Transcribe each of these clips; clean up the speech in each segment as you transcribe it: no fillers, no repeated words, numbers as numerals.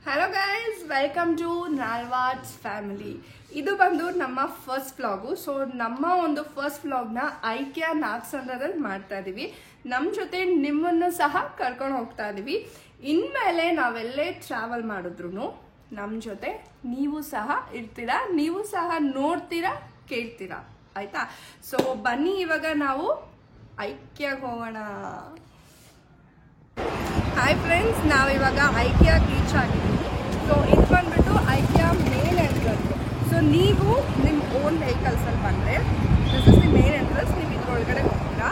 Hello guys, welcome to ನಾಲ್ವಾರ್ಟ್ಸ್ family. ಇದು ಬಂದು ನಮ್ಮ ಫಸ್ಟ್ ವ್ಲಾಗು. ಸೊ ನಮ್ಮ ಒಂದು ಫಸ್ಟ್ ವ್ಲಾಗ್ನ ಐಕ್ಯಾ ನಾಗಸಂದ್ರದಲ್ಲಿ ಮಾಡ್ತಾ ಇದೀವಿ. ನಮ್ಮ ಜೊತೆ ನಿಮ್ಮನ್ನು ಸಹ ಕರ್ಕೊಂಡು ಹೋಗ್ತಾ ಇದೀವಿ. ಇನ್ಮೇಲೆ ನಾವೆಲ್ಲೇ ಟ್ರಾವೆಲ್ ಮಾಡಿದ್ರು ನಮ್ಮ ಜೊತೆ ನೀವು ಸಹ ಇರ್ತೀರಾ, ನೀವು ಸಹ ನೋಡ್ತೀರಾ, ಕೇಳ್ತೀರಾ, ಆಯ್ತಾ? ಸೊ ಬನ್ನಿ, ಇವಾಗ ನಾವು ಐಕ್ಯಾಗೆ ಹೋಗೋಣ. ಹಾಯ್ ಫ್ರೆಂಡ್ಸ್, ನಾವಿವಾಗ ಐಕ್ಯಾಗೆ ರೀಚ್ ಆಗಿದ್ದೀವಿ. ಸೊ ಇದು ಬಂದ್ಬಿಟ್ಟು ಐಕ್ಯಾ ಮೇನ್ ಎಂಟ್ರೆನ್ಸ್. ಸೊ ನೀವು ನಿಮ್ಮ ಓನ್ ವೆಹಿಕಲ್ಸಲ್ಲಿ ಬಂದರೆ this is the main entrance. ನೀವು ಇದ್ರೊಳಗಡೆ ಹೋಗ್ತೀರಾ.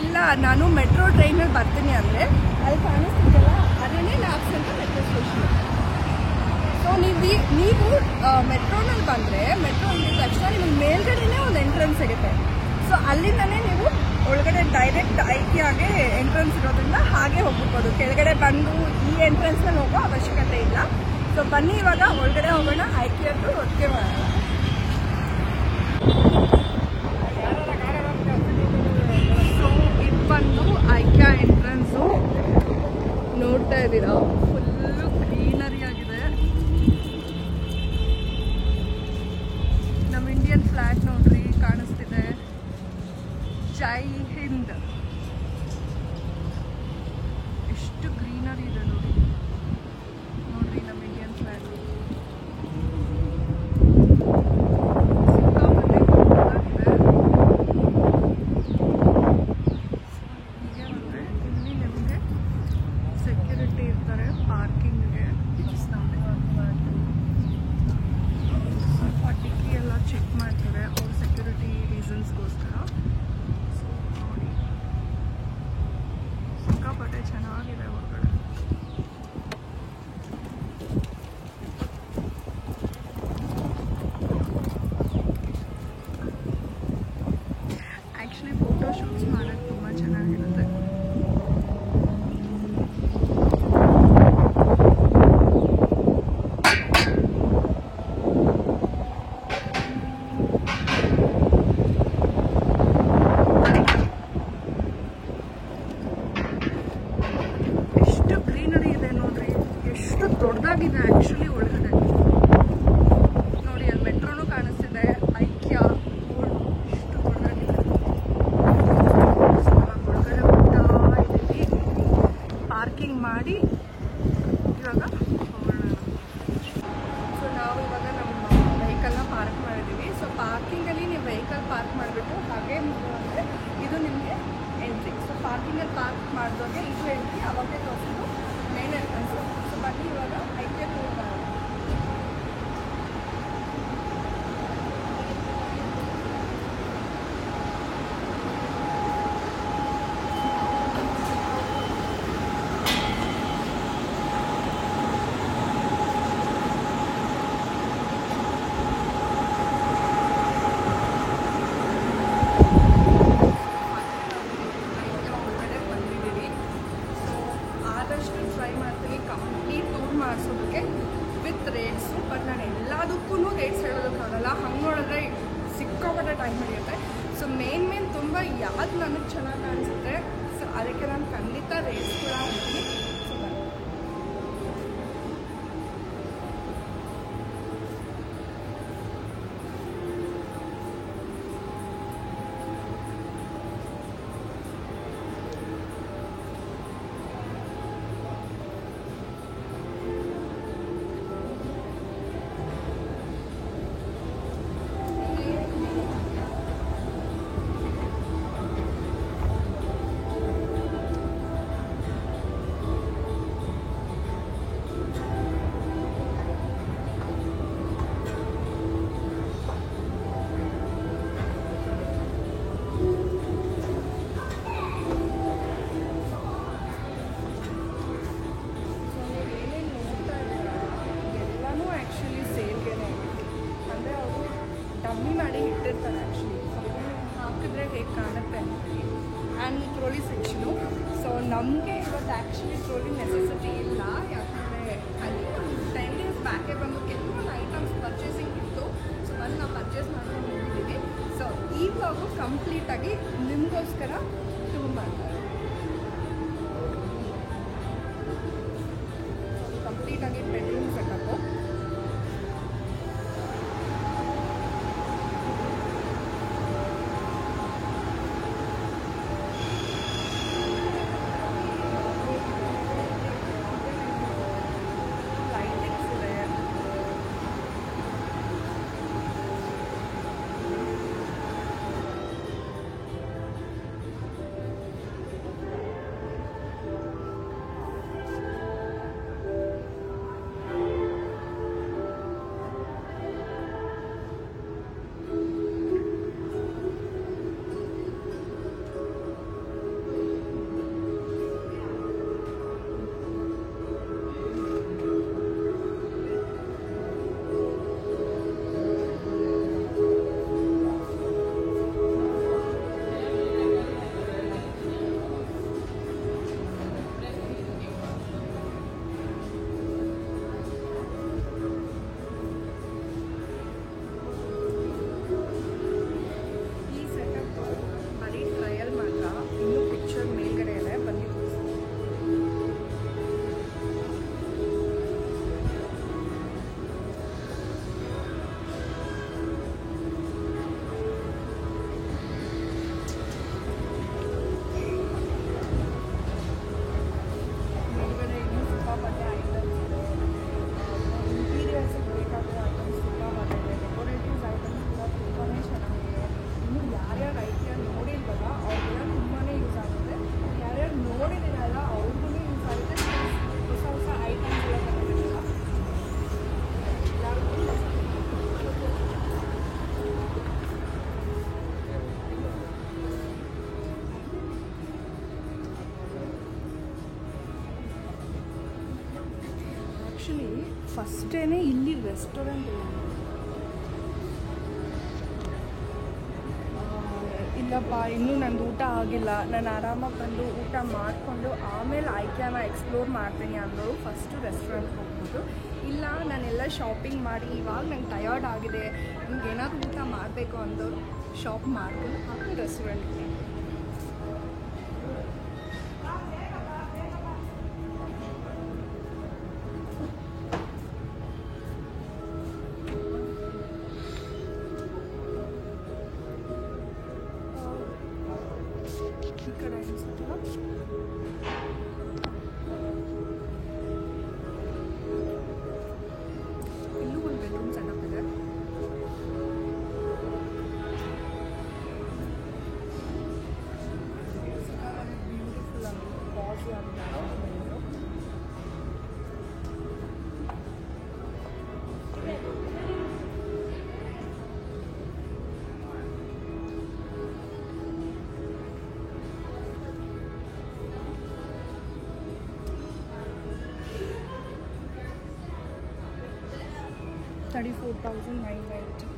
ಇಲ್ಲ ನಾನು ಮೆಟ್ರೋ ಟ್ರೈನಲ್ಲಿ ಬರ್ತೀನಿ ಅಂದರೆ ಅಲ್ಲಿ ಕಾಣಿಸ್ತಿದ್ದಲ್ಲ, ಅದನ್ನೇ ನಾಗಸಂದ್ರ ಮೆಟ್ರೋ ಸ್ಟೇಷನ್. ಸೊ ನೀವು ಮೆಟ್ರೋನಲ್ಲಿ ಬಂದರೆ ಮೆಟ್ರೋ ಇಳಿದ ತಕ್ಷಣ ನಿಮಗೆ ಮೇಲ್ಗಡೆನೇ ಒಂದು ಎಂಟ್ರೆನ್ಸ್ ಸಿಗುತ್ತೆ. ಸೊ ಅಲ್ಲಿಂದನೇ ನೀವು ಒಳಗಡೆ ಡೈರೆಕ್ಟ್ ಐಕ್ಯಾಗೆ ಎಂಟ್ರೆನ್ಸ್ ಇರೋದ್ರಿಂದ ಹಾಗೆ ಹೋಗ್ಬಿಡ್ಬೋದು. ಕೆಳಗಡೆ ಬಂದು ಈ ಎಂಟ್ರೆನ್ಸ್ನಲ್ಲಿ ಹೋಗೋ ಅವಶ್ಯಕತೆ ಇಲ್ಲ. ಸೊ ಬನ್ನಿ, ಇವಾಗ ಒಳಗಡೆ ಹೋಗೋಣ, ಐಕ್ಯಾದ್ದು ಒಟ್ಟಿಗೆ ಮಾಡೋಣ. ಸೊ ಇದು ಬಂದು ಐಕ್ಯಾ ಎಂಟ್ರೆನ್ಸು. ನೋಡ್ತಾ ಇದ್ದೀರಾ, ಫುಲ್ಲು ಗ್ರೀನರಿ ಆಗಿದೆ. ನಮ್ಮ ಇಂಡಿಯನ್ ಫ್ಲಾಗ್ ನೋಡ್ರಿ ಕಾಣಿಸ್ತಿದೆ. ಜೈ ಹಿಂದ್. ಎಷ್ಟು ಗ್ರೀನರಿ ಇದೆ ನೋಡಿ. ನೋಡ್ರಿ ನಮ್ಮ ಇಂಡಿಯನ್ ಫ್ಲಾಗ್. ಸಿಕ್ಕಾಪಟ್ಟೆ ದೊಡ್ಡದಾಗಿದೆ. ಹೀಗೆ ಬಂದರೆ ಇಲ್ಲಿ ನಿಮಗೆ ಸೆಕ್ಯೂರಿಟಿ ಇರ್ತಾರೆ ಪಾರ್ಕಿಂಗ್ಗೆ. ಸ್ವಲ್ಪ ಟಿಕ್ಕಿ ಎಲ್ಲ ಚೆಕ್ ಮಾಡ್ತಾರೆ ಅವ್ರ ಸೆಕ್ಯೂರಿಟಿ ರೀಸನ್ಸ್ಗೋಸ್ಕರ. ಸಿಕ್ಕಾಪಟ್ಟೆ ಚೆನ್ನಾಗಿದೆ ಹೊರಗಡೆ. ಆ್ಯಕ್ಚುಲಿ ಫೋಟೋ ಶೂಟ್ಸ್ ಮಾಡೋಕ್ಕೆ ತುಂಬ ಚೆನ್ನಾಗಿರುತ್ತೆ. ದೊಡ್ಡದಾಗಿದೆ ಆ್ಯಕ್ಚುಲಿ ಒಳಗಡೆ. ನೋಡಿ, ಅಲ್ಲಿ ಮೆಟ್ರೋನು ಕಾಣಿಸ್ತಿದೆ. ಐಕ್ಯಾ ಎಷ್ಟು ದೊಡ್ಡದಾಗಿದೆ. ಒಳಗಡೆ ಹೋಗ್ತಾ ಇದ್ದೀವಿ. ಪಾರ್ಕಿಂಗ್ ಮಾಡಿ ಇವಾಗ ಹೋಗೋಣ. ಸೊ ನಾವು ಇವಾಗ ನಮ್ಮ ವೆಹಿಕಲ್ನ ಪಾರ್ಕ್ ಮಾಡಿದ್ದೀವಿ. ಸೊ ಪಾರ್ಕಿಂಗಲ್ಲಿ ನೀವು ವೆಹಿಕಲ್ ಪಾರ್ಕ್ ಮಾಡಿಬಿಟ್ಟು ಹಾಗೆ ಅಂದರೆ ಇದು ನಿಮಗೆ ಎಂಟ್ರಿ. ಸೊ ಪಾರ್ಕಿಂಗಲ್ಲಿ ಪಾರ್ಕ್ ಮಾಡಿದವ್ರಿಗೆ ಇದು ಎಂಟ್ರಿ, ಅವಾಗೇ ತೋರಿಸೋದು ಮೇನ್ ಎಂಟ್ರೆನ್ಸು. ಸೊ ಬನ್ನಿ ಇವಾಗ ಐಕ್ಯಾ ಹೋಗೋಣ. ಕಂಪ್ಲೀಟ್ ಟೂರ್ ಮಾಡಿಸೋದಕ್ಕೆ ವಿತ್ ರೇಟ್ಸು. ಬಟ್ ನಾನು ಎಲ್ಲದಕ್ಕೂ ರೇಟ್ಸ್ ಹೇಳೋದಕ್ಕಾಗಲ್ಲ. ಹಂಗೆ ನೋಡಿದ್ರೆ ಸಿಕ್ಕಾಪಟ್ಟೆ ಟೈಮ್ ಹಿಡಿಯುತ್ತೆ. ಸೊ ಮೇನ್ ತುಂಬ ಯಾವ್ದು ನನಗೆ ಚೆನ್ನಾಗಿ ಕಾಣಿಸುತ್ತೆ, ಸೊ ಅದಕ್ಕೆ ನಾನು ಖಂಡಿತ ರೇಟ್ಸ್ ಕೂಡ ಹೋಗ್ತೀನಿ. ಸೊ ಡಮ್ಮಿ ಮಾಡಿ ಇಟ್ಟಿರ್ತಾರೆ ಆ್ಯಕ್ಚುಲಿ. ಹಾಕಿದ್ರೆ ಹೇಗೆ ಕಾಣುತ್ತೆ ಆ್ಯಂಡ್ ಟ್ರೋಲಿ ಸೆಕ್ಷನು. ಸೊ ನಮಗೆ ಇವತ್ತು ಆ್ಯಕ್ಚುಲಿ ಟ್ರೋಲಿ ನೆಸೆಸಿಟಿ ಇಲ್ಲ, ಯಾಕಂದರೆ ಅಲ್ಲಿ ಒಂದು 10 days ಬ್ಯಾಕೆ ಬಂದು ಕೆಲವೊಂದು ಐಟಮ್ಸ್ ಪರ್ಚೇಸಿಂಗ್ ಇತ್ತು. ಸೊ ಬಂದು ನಾವು ಪರ್ಚೇಸ್ ಮಾಡ್ಕೊಂಡು ಹೋಗಿದ್ದೀವಿ. ಸೊ ಈ ವ್ಲಾಗು ಕಂಪ್ಲೀಟಾಗಿ ನಿಮಗೋಸ್ಕರ ಟೂರ್ ಮಾಡ್ತಾರೆ. ಕಂಪ್ಲೀಟಾಗಿ ಬೆಡ್ರೂಮ್ಸ್ ಆ್ಯಕ್ಚುಲಿ ಫಸ್ಟೇನೆ ಇಲ್ಲಿ ರೆಸ್ಟೋರೆಂಟ್ ಇಲ್ಲ, ಇಲ್ಲಪ್ಪ ಇನ್ನೂ ನಂದು ಊಟ ಆಗಿಲ್ಲ, ನಾನು ಆರಾಮಾಗಿ ಬಂದು ಊಟ ಮಾಡಿಕೊಂಡು ಆಮೇಲೆ ಐಕ್ಯಾನ ಎಕ್ಸ್ಪ್ಲೋರ್ ಮಾಡ್ತೀನಿ ಅಂದರು ಫಸ್ಟು ರೆಸ್ಟೋರೆಂಟ್ಗೆ ಹೋಗ್ಬೋದು. ಇಲ್ಲ ನಾನೆಲ್ಲ ಶಾಪಿಂಗ್ ಮಾಡಿ ಇವಾಗ ನಂಗೆ ಟಯರ್ಡ್ ಆಗಿದೆ, ನಿಮ್ಗೆ ಏನಾದರೂ ಊಟ ಮಾಡಬೇಕು ಅಂದವರು ಶಾಪ್ ಮಾಡ್ಕೊಂಡು ಆಮೇಲೆ ರೆಸ್ಟೋರೆಂಟ್ಗೆ. ಈ ಕಡೆ ಇಲ್ಲೂ ಒಂದು ಬೆಡ್ರೂಮ್ ಸೆಟಪ್ ಇದೆ. ಬ್ಯೂಟಿಫುಲ್ ಆಗಿ ಕಾಫಿ ಅಂತ $34,990.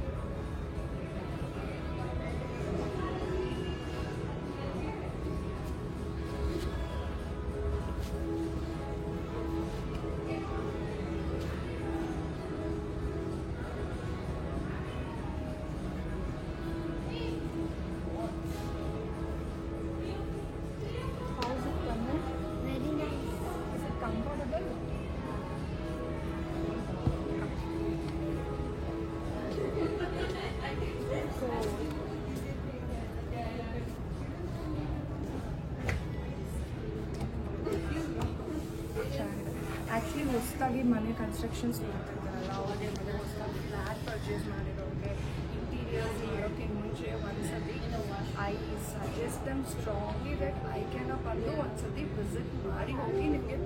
How's it coming? Very nice. Is it comfortable? Actually ಹೊಸದಾಗಿ ಮನೆ ಕನ್ಸ್ಟ್ರಕ್ಷನ್ಸ್ ಮಾಡ್ತಿರ್ತಾರಲ್ಲ ಅವ್ರಿಗೆ ಮನೆ ಹೊಸದಾಗಿ ಫ್ಲ್ಯಾಟ್ ಪರ್ಚೇಸ್ ಮಾಡಿರೋರಿಗೆ ಇಂಟೀರಿಯರ್ಸ್ ಮಾಡೋಕ್ಕೆ ಮುಂಚೆ ಒಂದ್ಸತಿ I suggest them strongly that ಐಕ್ಯಾನ ಬಂದು ಒಂದ್ಸತಿ ವಿಸಿಟ್ ಮಾಡಿ ಹೋಗಿ ನಿಮಗೆ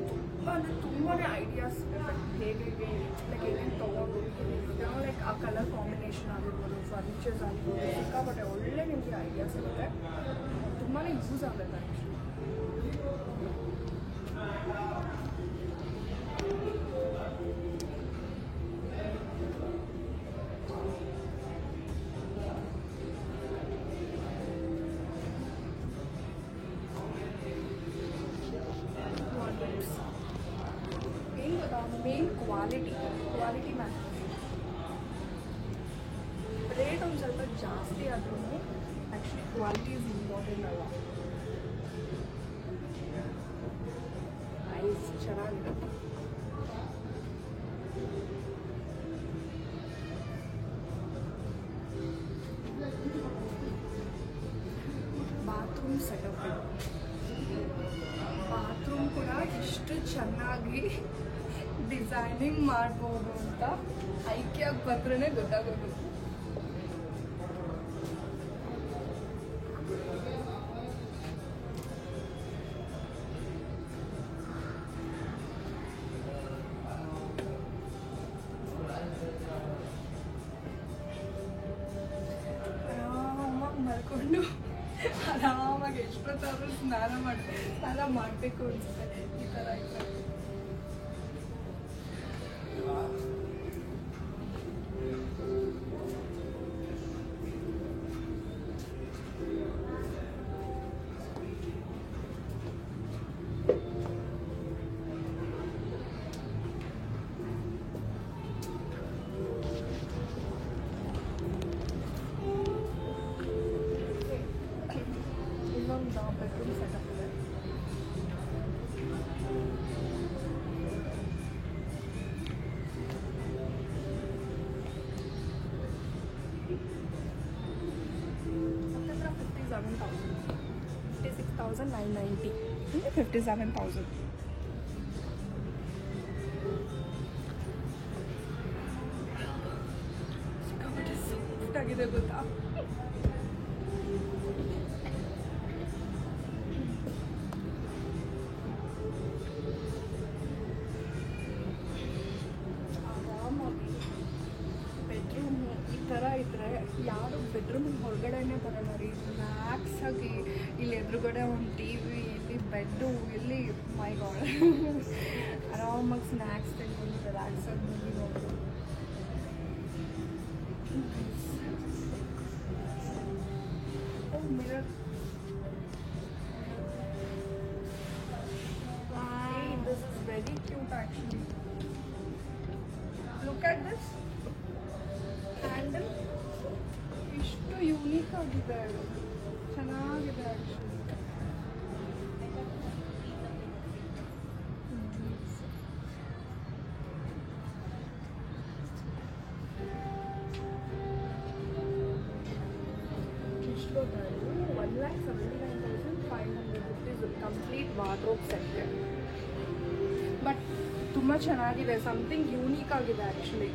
ತುಂಬಾ ಐಡಿಯಾಸ್ ಹೇಗೆ ಲೈಕ್ ಏನೇನು ತೊಗೊಂಡು ಲೈಕ್ ಆ ಕಲರ್ ಕಾಂಬಿನೇಷನ್ ಆಗಿರ್ಬೋದು, ಫರ್ನಿಚರ್ಸ್ ಆಗಿರ್ಬೋದು, ಸಿಕ್ಕಾಪಟ್ಟೆ ಒಳ್ಳೆ ನಿಮಗೆ ಐಡಿಯಾಸ್ ಇರುತ್ತೆ, ತುಂಬಾ ಯೂಸ್ ಆಗುತ್ತೆ ಆ್ಯಕ್ಚುಲಿ. ಏನು ಗೊತ್ತಾ, ಮೇನ್ ಕ್ವಾಲಿಟಿ ಮ್ಯಾಟರ್. ರೇಟ್ ಒಂದು ಸ್ವಲ್ಪ ಜಾಸ್ತಿ ಆದ್ರೂ ಆ್ಯಕ್ಚುಲಿ ಕ್ವಾಲಿಟಿ ಇಸ್ ಇಂಪಾರ್ಟೆಂಟ್ ಅಲ್ಲ. ಐಸ್ ಚೆನ್ನಾಗಿದೆ. ಬಾತ್ರೂಮ್ ಸೆಟಪ್, ಬಾತ್ರೂಮ್ ಕೂಡ ಎಷ್ಟು ಚೆನ್ನಾಗಿ ಡಿಸೈನಿಂಗ್ ಮಾಡ್ಬೋದು ಅಂತ ಐಕ್ಯಾಗಿ ಬಂದ್ರೇ ಗೊತ್ತಾಗೋದು. ಆರಾಮಾಗಿ ಮಲ್ಕೊಂಡು ಆರಾಮಾಗಿ ಎಷ್ಟೊತ್ತಾದ್ರೂ ಸ್ನಾನ ಮಾಡಬೇಕು ಅನಿಸುತ್ತೆ ಈ ಥರ ಇತ್ತು. ಇನ್ನೊಂದು ಬೆಡ್ರೂಮ್ ಸೆಟಪ್ ಇದೆ. ಹತ್ತಿರ 56,990 ಅಂದರೆ 57,000. ಸಿಕ್ಕಾಪಟ್ಟೆ ಸಾಫ್ಟ್ ಆಗಿದೆ ಗೊತ್ತಾ. ಆರಾಮಾಗಿ ಬೆಡ್ರೂಮು ಈ ಥರ ಇದ್ದರೆ ಯಾರು ಬೆಡ್ರೂಮಿನ ಹೊರಗಡೆನೇ ಬರೋಲ್ಲ ರೀ. ರಿಲ್ಯಾಕ್ಸ್ ಆಗಿ ಇಲ್ಲಿ ಎದುರುಗಡೆ ಒಂದು ಟಿ ವಿ ಈ ಬೆಡ್ಡು ಇಲ್ಲಿ ಮೈ ಗಾಡ್ ಆರಾಮಾಗಿ ಸ್ನ್ಯಾಕ್ಸ್ ತಿನ್ಕೊಂಡು ರಿಲ್ಯಾಕ್ಸಾಗಿ ಮೂವಿ ನೋಡೋದು. Mirror this is very cute actually. Look at this handle. Ishtu unique agide idu. Chanagide actually. Ishtu 1,79,500 rupees complete wardrobe set. But ತುಂಬ ಚೆನ್ನಾಗಿದೆ, ಸಮಥಿಂಗ್ ಯೂನಿಕ್ ಆಗಿದೆ ಆ್ಯಕ್ಚುಲಿ.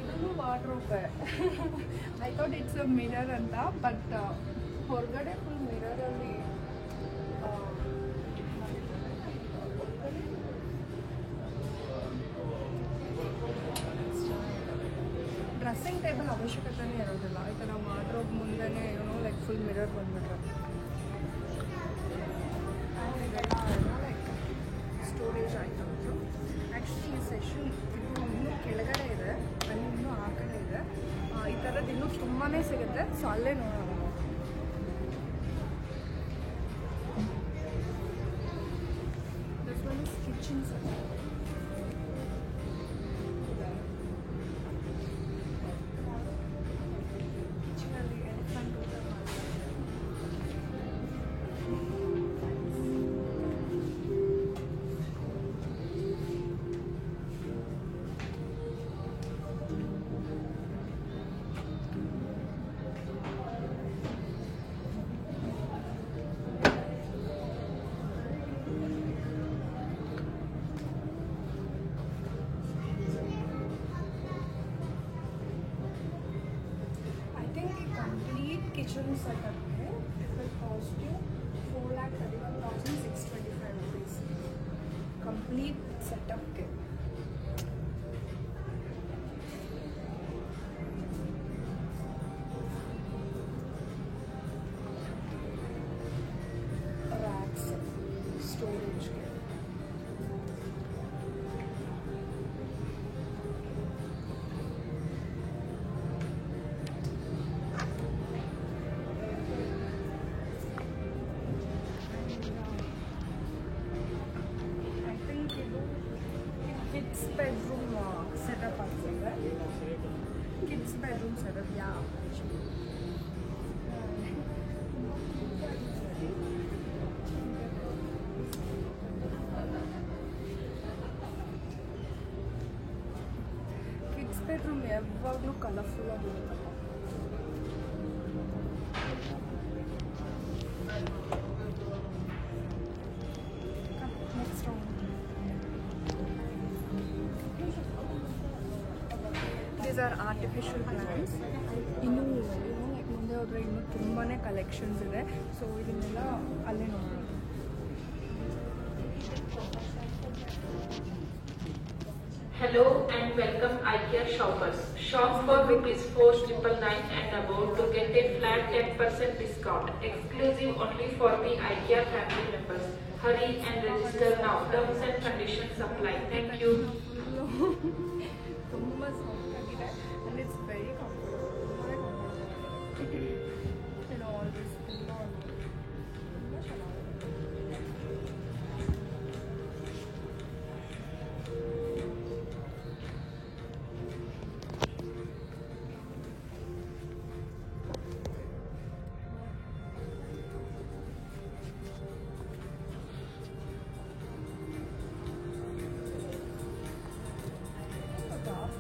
ಇದನ್ನು wardrobe. I thought it's a mirror ಅಂತ, but ಹೊರಗಡೆ full ಮಿರರಲ್ಲಿ dressing table ಅವಶ್ಯಕತೆನೇ ಇರೋದಿಲ್ಲ. ಈ ಥರ ವಾರ್ಡ್ರೋಬ್ ಮುಂದೆನೇ ಏನೋ ಲೈಕ್ ಫುಲ್ ಮಿರರ್ ಬಂದ್ಬಿಟ್ರೆ ಇದೆಲ್ಲ ಲೈಕ್ ಸ್ಟೋರೇಜ್ ಐಟಮ್ಸು. ಆ್ಯಕ್ಚುಲಿ ಈ ಸೆಷನ್ ಇದು ಇನ್ನೂ ಕೆಳಗಡೆ ಇದೆ, ಅಲ್ಲಿ ಇನ್ನೂ ಆ ಕಡೆ ಇದೆ. ಈ ಥರದ್ದು ಇನ್ನೂ ತುಂಬಾ ಸಿಗುತ್ತೆ, ಸೊ ಅಲ್ಲೇ ನೋಡೋಣ. This one is kitchen set. Kitchen setup है. It will cost you 4,31,625 rupees. Complete setup के. Racks, storage के. Kids bedroom setup ಆಗ್ತದೆ. Kids bedroom setup, yeah. Kids bedroom ಯಾವಾಗಲೂ ಕಲರ್ಫುಲ್ ಆಗಿರುತ್ತಲ್ಲ. Next round. These are artificial plants. ಇನ್ನೂ like ಮುಂದೆ ಹೋದರೆ ಇನ್ನೂ ತುಂಬಾ ಕಲೆಕ್ಷನ್ಸ್ ಇದೆ, ಸೊ ಇದನ್ನೆಲ್ಲ ಅಲ್ಲೇ ನೋಡೋಣ. Hello and welcome IKEA shoppers. Shop for ₹4,999 and above to get a flat 10% discount. Exclusive only for the IKEA family members. Hurry and register now. Terms and conditions apply. Thank you. ತುಂಬ soft ಆಗಿದೆ and it's very comfortable. You know, all this ತುಂಬ ಚೆನ್ನಾಗಿದೆ.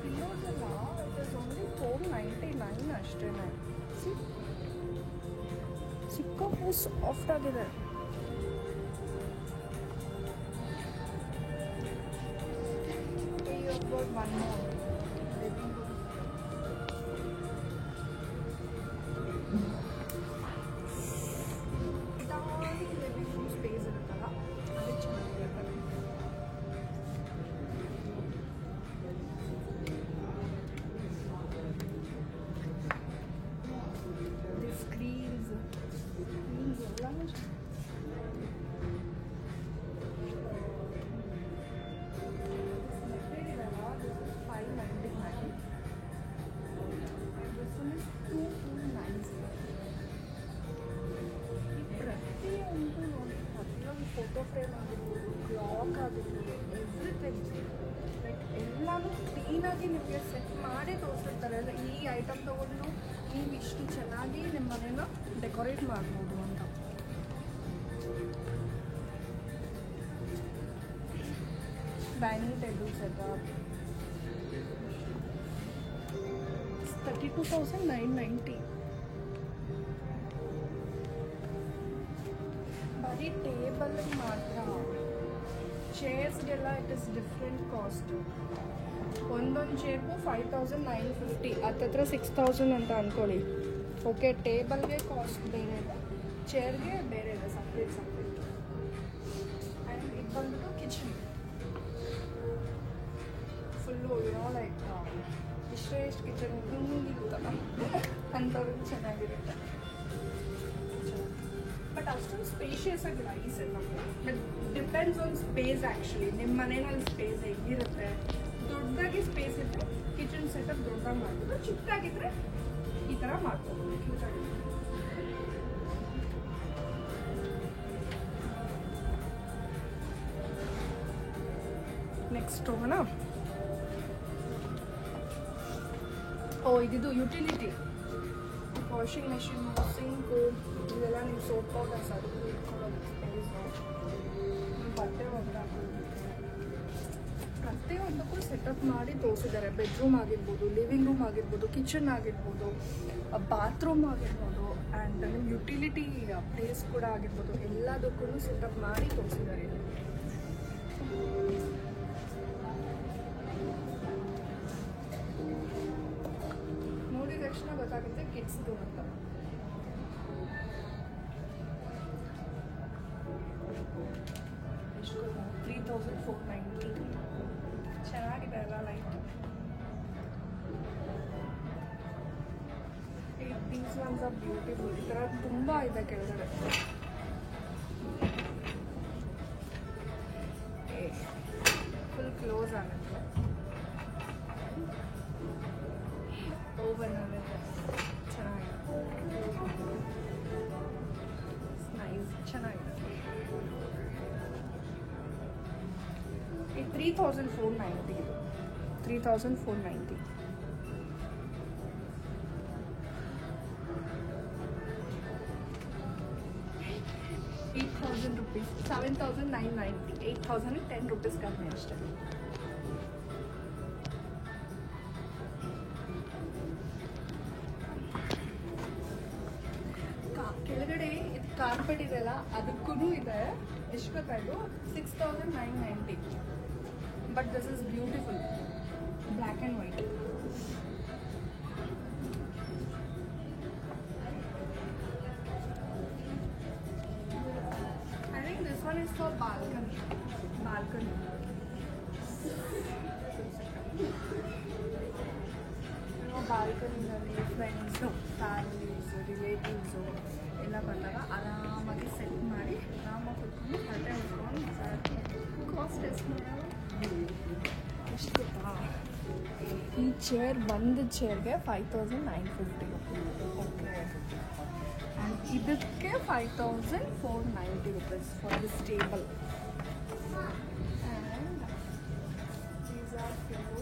Pillows ಎಲ್ಲ it is only $499 ಅಷ್ಟೇ. ಸಿಕ್ಕಾಪಟ್ಟೆ soft ಆಗಿದೆ. One more. Living room space ಇರುತ್ತಲ್ಲ, ಅದು ಚೆನ್ನಾಗಿರುತ್ತೆ. ಫೋಟೋ ಫ್ರೇಮ್ ಆಗಿರ್ಬೋದು, ಕ್ಲಾಕ್ ಆಗಿರ್ಬೋದು, ಎವ್ರಿಥಿಂಗ್ ಲೈಕ್ ಎಲ್ಲನೂ ಕ್ಲೀನಾಗಿ ನಿಮಗೆ ಸೆಟ್ ಮಾಡಿ ತೋರಿಸಿರ್ತಾರೆ. ಈ ಐಟಮ್ ತೊಗೊಂಡು ನೀವು ಇಷ್ಟು ಚೆನ್ನಾಗಿ ನಿಮ್ಮ ಮನೇನ ಡೆಕೋರೇಟ್ ಮಾಡ್ಬೋದು ಅಂತ. Dining table setup 32,990. ಬರೀ ಟೇಬಲ್ಗೆ ಮಾತ್ರ. ಚೇರ್ಸ್ಗೆಲ್ಲ ಇಟ್ ಇಸ್ ಡಿಫ್ರೆಂಟ್ ಕಾಸ್ಟ್. ಒಂದೊಂದು ಚೇರ್ಗೂ 5,950, ಹತ್ತತ್ರ 6,000 ಅಂತ ಅಂದ್ಕೊಳ್ಳಿ. ಓಕೆ, ಟೇಬಲ್ಗೆ ಕಾಸ್ಟ್ ಬೇರೆ ಇದೆ, ಚೇರ್ಗೆ ಬೇರೆ ಇದೆ, ಸಪ್ರೇಟ್. ಆ್ಯಂಡ್ ಇದು ಬಂದ್ಬಿಟ್ಟು ಕಿಚನ್ ಫುಲ್ಲು ಏನೋ ಲೈಕ್ ಇಷ್ಟು ಕಿಚನ್ ಹಿಂಗಿರುತ್ತಲ್ಲ ಅಂಥವ್ರಿಗೆ ಚೆನ್ನಾಗಿರುತ್ತೆ. ಬಟ್ ಅಷ್ಟೊಂದು ಸ್ಪೇಷಿಯಸ್ ಆಗಿಲ್ಲ ಈ setup. But depends on space actually. ನಿಮ್ಮ ಮನೆಯಲ್ಲಿ ಸ್ಪೇಸ್ ಹೇಗಿರುತ್ತೆ. ದೊಡ್ಡದಾಗಿ ಸ್ಪೇಸ್ ಇದ್ದರೆ ಕಿಚನ್ ಸೆಟಪ್ ದೊಡ್ಡದಾಗಿ ಮಾಡ್ಬೋದು, ಚಿಕ್ಕದಾಗಿದ್ದರೆ ಈ ಥರ ಮಾಡ್ಬೋದು. ಕ್ಯೂಟಾಗಿ ನೆಕ್ಸ್ಟ್ ಹೋಗೋಣ. ಇದಿದು ಯುಟಿಲಿಟಿ. ವಾಷಿಂಗ್ ಮೆಷಿನ್, ಸಿಂಕು, ಇದೆಲ್ಲ ನೀವು ಸೋಪ್ ಪೌಡರ್ಸ್ ಅದು ಇಟ್ಕೊಳ್ಳೋದು ಸ್ಪೇಸು. ಬಟ್ಟೆ ಒಬ್ಬರು ಪ್ರತಿಯೊಂದಕ್ಕೂ ಸೆಟಪ್ ಮಾಡಿ ತೋರಿಸಿದ್ದಾರೆ. ಬೆಡ್ರೂಮ್ ಆಗಿರ್ಬೋದು, ಲಿವಿಂಗ್ ರೂಮ್ ಆಗಿರ್ಬೋದು, ಕಿಚನ್ ಆಗಿರ್ಬೋದು, ಬಾತ್ರೂಮ್ ಆಗಿರ್ಬೋದು, ಆ್ಯಂಡ್ ನಿಮ್ಮ ಯುಟಿಲಿಟಿ ಪ್ಲೇಸ್ ಕೂಡ ಆಗಿರ್ಬೋದು, ಎಲ್ಲದಕ್ಕೂ ಸೆಟಪ್ ಮಾಡಿ ತೋರಿಸಿದ್ದಾರೆ. ನೋಡಿದ ತಕ್ಷಣ ಗೊತ್ತಾಗುತ್ತೆ ಕಿಡ್ಸ್ದು ಅಂತ. ಎಷ್ಟು 3,490. ಚೆನ್ನಾಗಿದೆ ಅಲ್ಲ light. These once R beautiful. ಈ ಥರ ತುಂಬ ಇದೆ ಕೆಳಗಡೆ. ಫುಲ್ ಕ್ಲೋಸ್ ಆಗುತ್ತೆ. ಓವನ್ ಆಗುತ್ತೆ. ಚೆನ್ನಾಗಿದೆ, ನೈಸ್, ಚೆನ್ನಾಗಿದೆ. ಈ 3,490. 3,490. ₹8,000. 7,990. 8,010 rupees ಕಡಿಮೆ ಅಷ್ಟೇ. ಕೆಳಗಡೆ ಇದು ಕಾರ್ಪೆಟ್ ಇದೆಲ್ಲ ಅದಕ್ಕೂ ಇದೆ. ಎಷ್ಟು ಗೊತ್ತಾಯಿತು? 6,990. But this is beautiful, black and white. I think this one is for balcony. ಬಾಲ್ಕನಿನಲ್ಲಿ ಫ್ರೆಂಡ್ಸು, ಫ್ಯಾಮಿಲೀಸು, ರಿಲೇಟಿವ್ಸು ಎಲ್ಲ ಬಂದಾಗ ಆರಾಮಾಗಿ ಸೆಟ್ ಮಾಡಿ ಆರಾಮಾಗಿ ಕುತ್ಕೊಂಡು ಬಟ್ಟೆ ಉಟ್ಕೊಂಡು ಕಾಸ್ಟ್ ಎಷ್ಟು ಗೊತ್ತಾ? ಈ ಚೇರ್ ಒಂದು ಚೇರ್ಗೆ 5,950 ಓಕೆ. ಆ್ಯಂಡ್ ಇದಕ್ಕೆ 5,490 rupees for this table. And these are for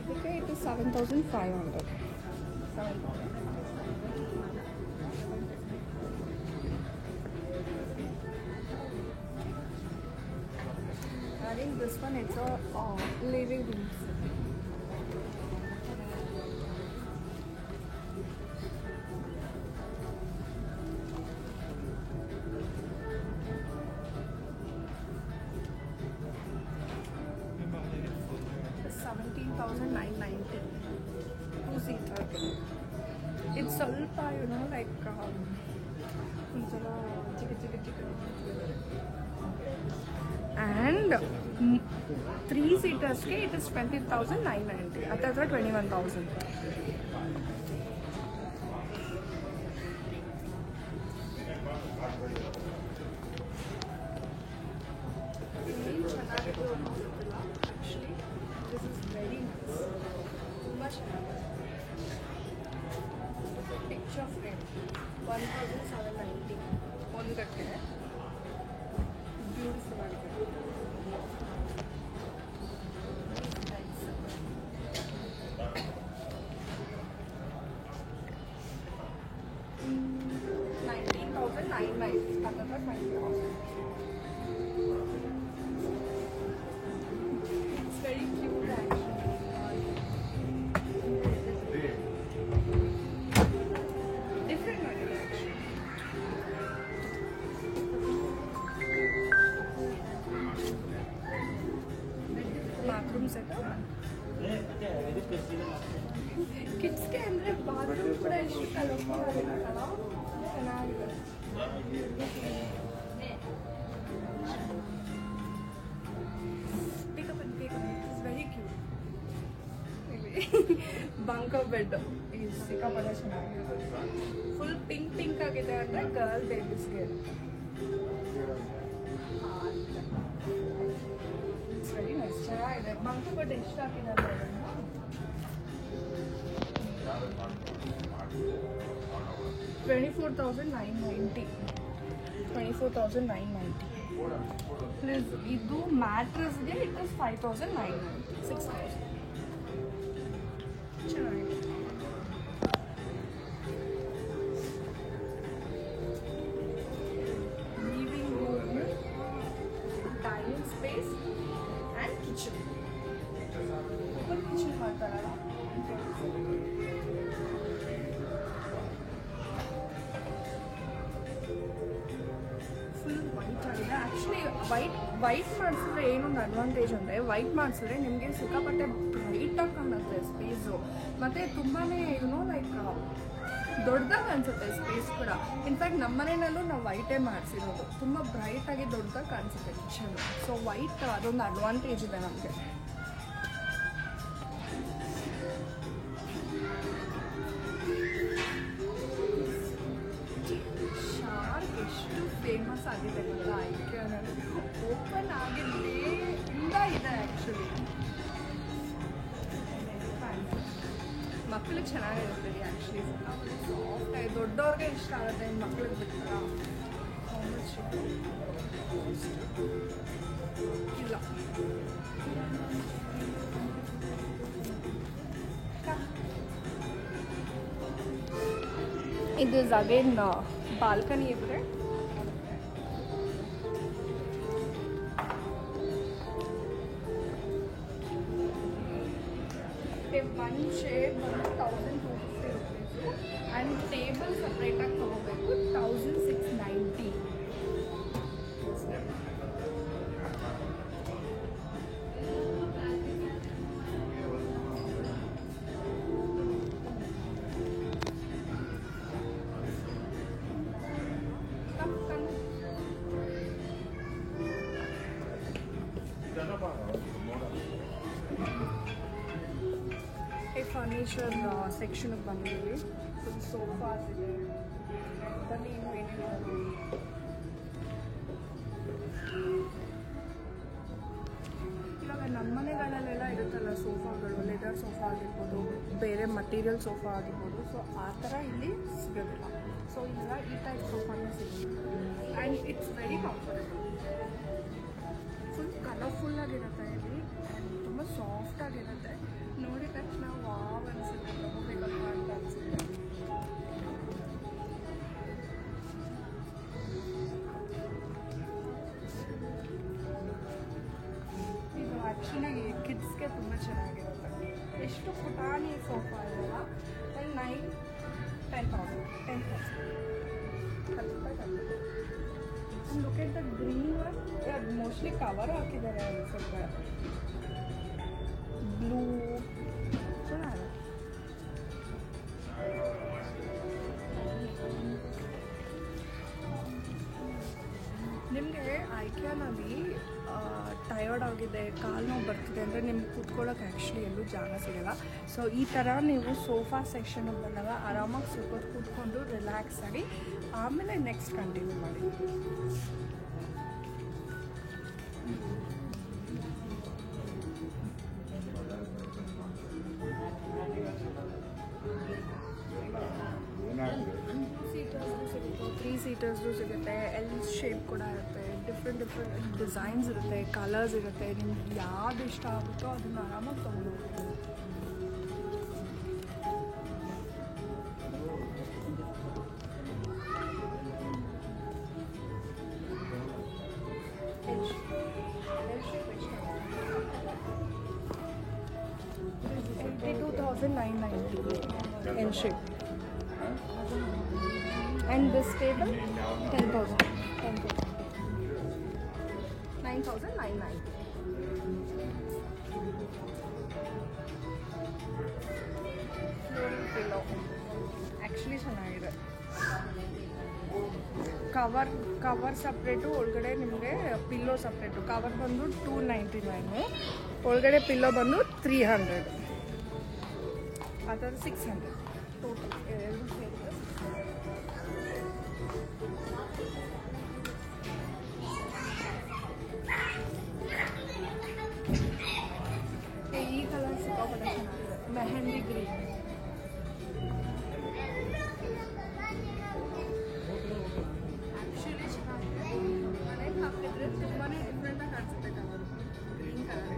ಇದಕ್ಕೆ ಇದು 7,500. I think this one it's a living room. $17,990. 2-seater. It's ಸ್ವಲ್ಪ like ಒಂಥರ ಚಿಕ್ಕ. And 3-seatersಗೆ it is 20,990. ಹತ್ತಿರ 21,000. ಚೆನ್ನಾಗಿತ್ತು ಅನಿಸುತ್ತಿಲ್ಲ actually. This is very nice, ತುಂಬ ಚೆನ್ನಾಗಿದೆ. Picture frame 1,790. ನೋಡೋದಕ್ಕೆ ಬ್ಯೂಟಿಫುಲ್ ಆಗಿದೆ. It's very cute actually. Different one actually. Bathroom setup. Kids के अंदर bathroom पूरा इश्यू कलरफुल आएगा ना, ಚೆನ್ನಾಗಿದೆ. Pick up. It's very cute. Bunker bed is ಸಿಕ್ಕಾಪಟ್ಟೆ ಚೆನ್ನಾಗಿದೆ. Full pink ಆಗಿದೆ ಅಂದ್ರೆ girl babies ಗೆ. It's very nice. ಚೆನ್ನಾಗಿದೆ. bunker bed ಎಷ್ಟು ಹಾಕಿದ್ದಾರೆ ಅದನ್ನ? 24,990. 24,990. Plus ಇದು ಮ್ಯಾಟ್ರೆಸ್ಗೆ ಇಟ್ ಇಸ್ 5,990. 6,000. ಚೆನ್ನಾಗಿದೆ. Living room, dining space and kitchen. Open kitchen ಮಾಡ್ತಾರಲ್ಲ, ಫುಲ್ ವೈಟ್ ಆಗಿದೆ. ಆ್ಯಕ್ಚುಲಿ ವೈಟ್ ಮಾಡಿಸಿದ್ರೆ ಏನೊಂದು ಅಡ್ವಾಂಟೇಜ್ ಅಂದರೆ, ವೈಟ್ ಮಾಡಿಸಿದ್ರೆ ನಿಮಗೆ ಸಿಕ್ಕಾಪಟ್ಟೆ ಬ್ರೈಟಾಗಿ ಕಾಣುತ್ತೆ ಸ್ಪೇಸು. ಮತ್ತು ತುಂಬಾ ಲೈಕ್ ದೊಡ್ಡದಾಗಿ ಅನಿಸುತ್ತೆ ಸ್ಪೇಸ್ ಕೂಡ. ಇನ್ಫ್ಯಾಕ್ಟ್ ನಮ್ಮ ಮನೆಯಲ್ಲೂ ನಾವು ವೈಟೇ ಮಾಡಿಸಿರೋದು. ತುಂಬ ಬ್ರೈಟಾಗಿ ದೊಡ್ಡದಾಗಿ ಕಾಣಿಸುತ್ತೆ ಕಿಚನು. ಸೊ ವೈಟ್ ಅದೊಂದು ಅಡ್ವಾಂಟೇಜ್ ಇದೆ ನಮಗೆ. ಎಷ್ಟು ಫೇಮಸ್ ಆಗಿದೆ ಗೊತ್ತಾ ಐಕ್ಯಾ ಅನ್ನೋದು. ಓಪನ್ ಆಗಿದ್ದೇ ಇಲ್ಲ ಇದೆ ಆ್ಯಕ್ಚುಲಿ. ಮಕ್ಕಳಿಗೆ ಚೆನ್ನಾಗಿರುತ್ತೆ ಆ್ಯಕ್ಚುಲಿ. ಸಾಫ್ಟ್ ಆಗಿ ದೊಡ್ಡವ್ರಿಗೆ ಇಷ್ಟ ಆಗುತ್ತೆ, ಮಕ್ಕಳಿಗೆ ಬಿಡ್ತಾರ ಇಲ್ಲ. ಇದು ಅಗೇನ್ ಬಾಲ್ಕನಿ ಇದ್ರೆ ಒನ್ ಶೇರ್ ಬಂದು 1,250 ರುಪೀಸು ಆ್ಯಂಡ್ ಟೇಬಲ್ ಸಪ್ರೇಟಾಗಿ ತೊಗೋಬೇಕು 1,690. ಫರ್ನಿಚರ್ ಸೆಕ್ಷನ್ಗೆ ಬಂದಿದ್ದೀವಿ. ಫುಲ್ ಸೋಫಾಸ್ ಇದೆ. ಅದರಲ್ಲಿ ಏನೇನು ಇವಾಗ ನಮ್ಮ ಮನೆಗಳಲ್ಲೆಲ್ಲ ಇರುತ್ತಲ್ಲ ಸೋಫಾಗಳು, ಲೆದರ್ ಸೋಫಾ ಆಗಿರ್ಬೋದು, ಬೇರೆ ಮಟೀರಿಯಲ್ ಸೋಫಾ ಆಗಿರ್ಬೋದು. ಸೊ ಆ ಥರ ಇಲ್ಲಿ ಸಿಗೋದಿಲ್ಲ. ಸೊ ಇಲ್ಲೆಲ್ಲ ಈ ಟೈಪ್ ಸೋಫಾನೇ ಸಿಗುತ್ತೆ. And it's very comfortable. Full ಕಲರ್ಫುಲ್ಲಾಗಿರುತ್ತೆ ಇಲ್ಲಿ ಆ್ಯಂಡ್ ತುಂಬ ಸಾಫ್ಟಾಗಿರುತ್ತೆ. ನೋಡಿದ ತಕ್ಷಣ ವಾವ್ ಅನಿಸುತ್ತೆ, ತಗೋಬೇಕಲ್ವ ಅಂತ ಅನಿಸುತ್ತೆ. ಇದು ಆ್ಯಕ್ಚುಲಿ ಕಿಡ್ಸ್ಗೆ ತುಂಬ ಚೆನ್ನಾಗಿರುತ್ತೆ. ಎಷ್ಟು ಪುಟಾಣಿ ಸೋಫಾ ಇದೆಲ್ಲ. 10,000 10 ರೂಪಾಯಿ. Look at the green one. ಅದು ಮೋಸ್ಟ್ಲಿ ಕವರ್ ಹಾಕಿದ್ದಾರೆ ಅನ್ಸುತ್ತೆ. ಬ್ಲೂ ಚೆನ್ನಾಗಿದೆ. ನಿಮಗೆ ಐಕ್ಯಾನಲ್ಲಿ ಟಯರ್ಡ್ ಆಗಿದೆ, ಕಾಲು ನೋವು ಬರ್ತಿದೆ ಅಂದರೆ ನಿಮ್ಗೆ ಕೂತ್ಕೊಳ್ಳೋಕೆ ಆ್ಯಕ್ಚುಲಿ ಎಲ್ಲೂ ಜಾಗ ಸಿಗಲ್ಲ. ಸೊ ಈ ಥರ ನೀವು ಸೋಫಾ ಸೆಕ್ಷನ್ಗೆ ಬಂದಾಗ ಆರಾಮಾಗಿ ಸ್ವಲ್ಪ ಕೂತ್ಕೊಂಡು ರಿಲ್ಯಾಕ್ಸ್ ಆಗಿ ಆಮೇಲೆ ನೆಕ್ಸ್ಟ್ ಕಂಟಿನ್ಯೂ ಮಾಡಿ. ಸೀಟರ್ಸ್ ಸಿಗುತ್ತೆ, 3 ಸೀಟರ್ಸ್ದು ಸಿಗುತ್ತೆ, ಎಲ್ ಶೇಪ್ ಕೂಡ ಇರುತ್ತೆ, ಡಿಫ್ರೆಂಟ್ ಡಿಸೈನ್ಸ್ ಇರುತ್ತೆ, ಕಲರ್ಸ್ ಇರುತ್ತೆ. ನಿಮ್ಗೆ ಯಾವ್ದು ಇಷ್ಟ ಆಗುತ್ತೋ ಅದನ್ನು ಆರಾಮಾಗಿ ತೊಗೊಂಡೋಗ್ಬೋದು. $82,990 L shape. And this table 10,000. 9,990. Floral pillow. Actually ಚೆನ್ನಾಗಿದೆ. ಕವರ್ ಸಪ್ರೇಟು, ಒಳಗಡೆ ನಿಮಗೆ ಪಿಲ್ಲೋ ಸಪ್ರೇಟು. ಕವರ್ ಬಂದು $299, ಒಳಗಡೆ ಪಿಲ್ಲೋ ಬಂದು $300, ಅದರ $600 ಟೋಟಲ್ ಎರಡು ಸೇರಿದೆ. ಈ ಕಲರ್ ಸಿಕ್ಕಾಪಟ್ಟೆ ಚೆನ್ನಾಗಿದೆ, ಮೆಹಂದಿ ಗ್ರೀನ್. ಆ್ಯಕ್ಚುಲಿ ಚೆನ್ನಾಗಿದೆ. ಮನೆಗೆ ಹಾಕಿದ್ರೆ ತುಂಬಾ ಡಿಫ್ರೆಂಟಾಗಿ ಕಾಣಿಸುತ್ತೆ ಕಲರ್. ಗ್ರೀನ್ ಕಲರ್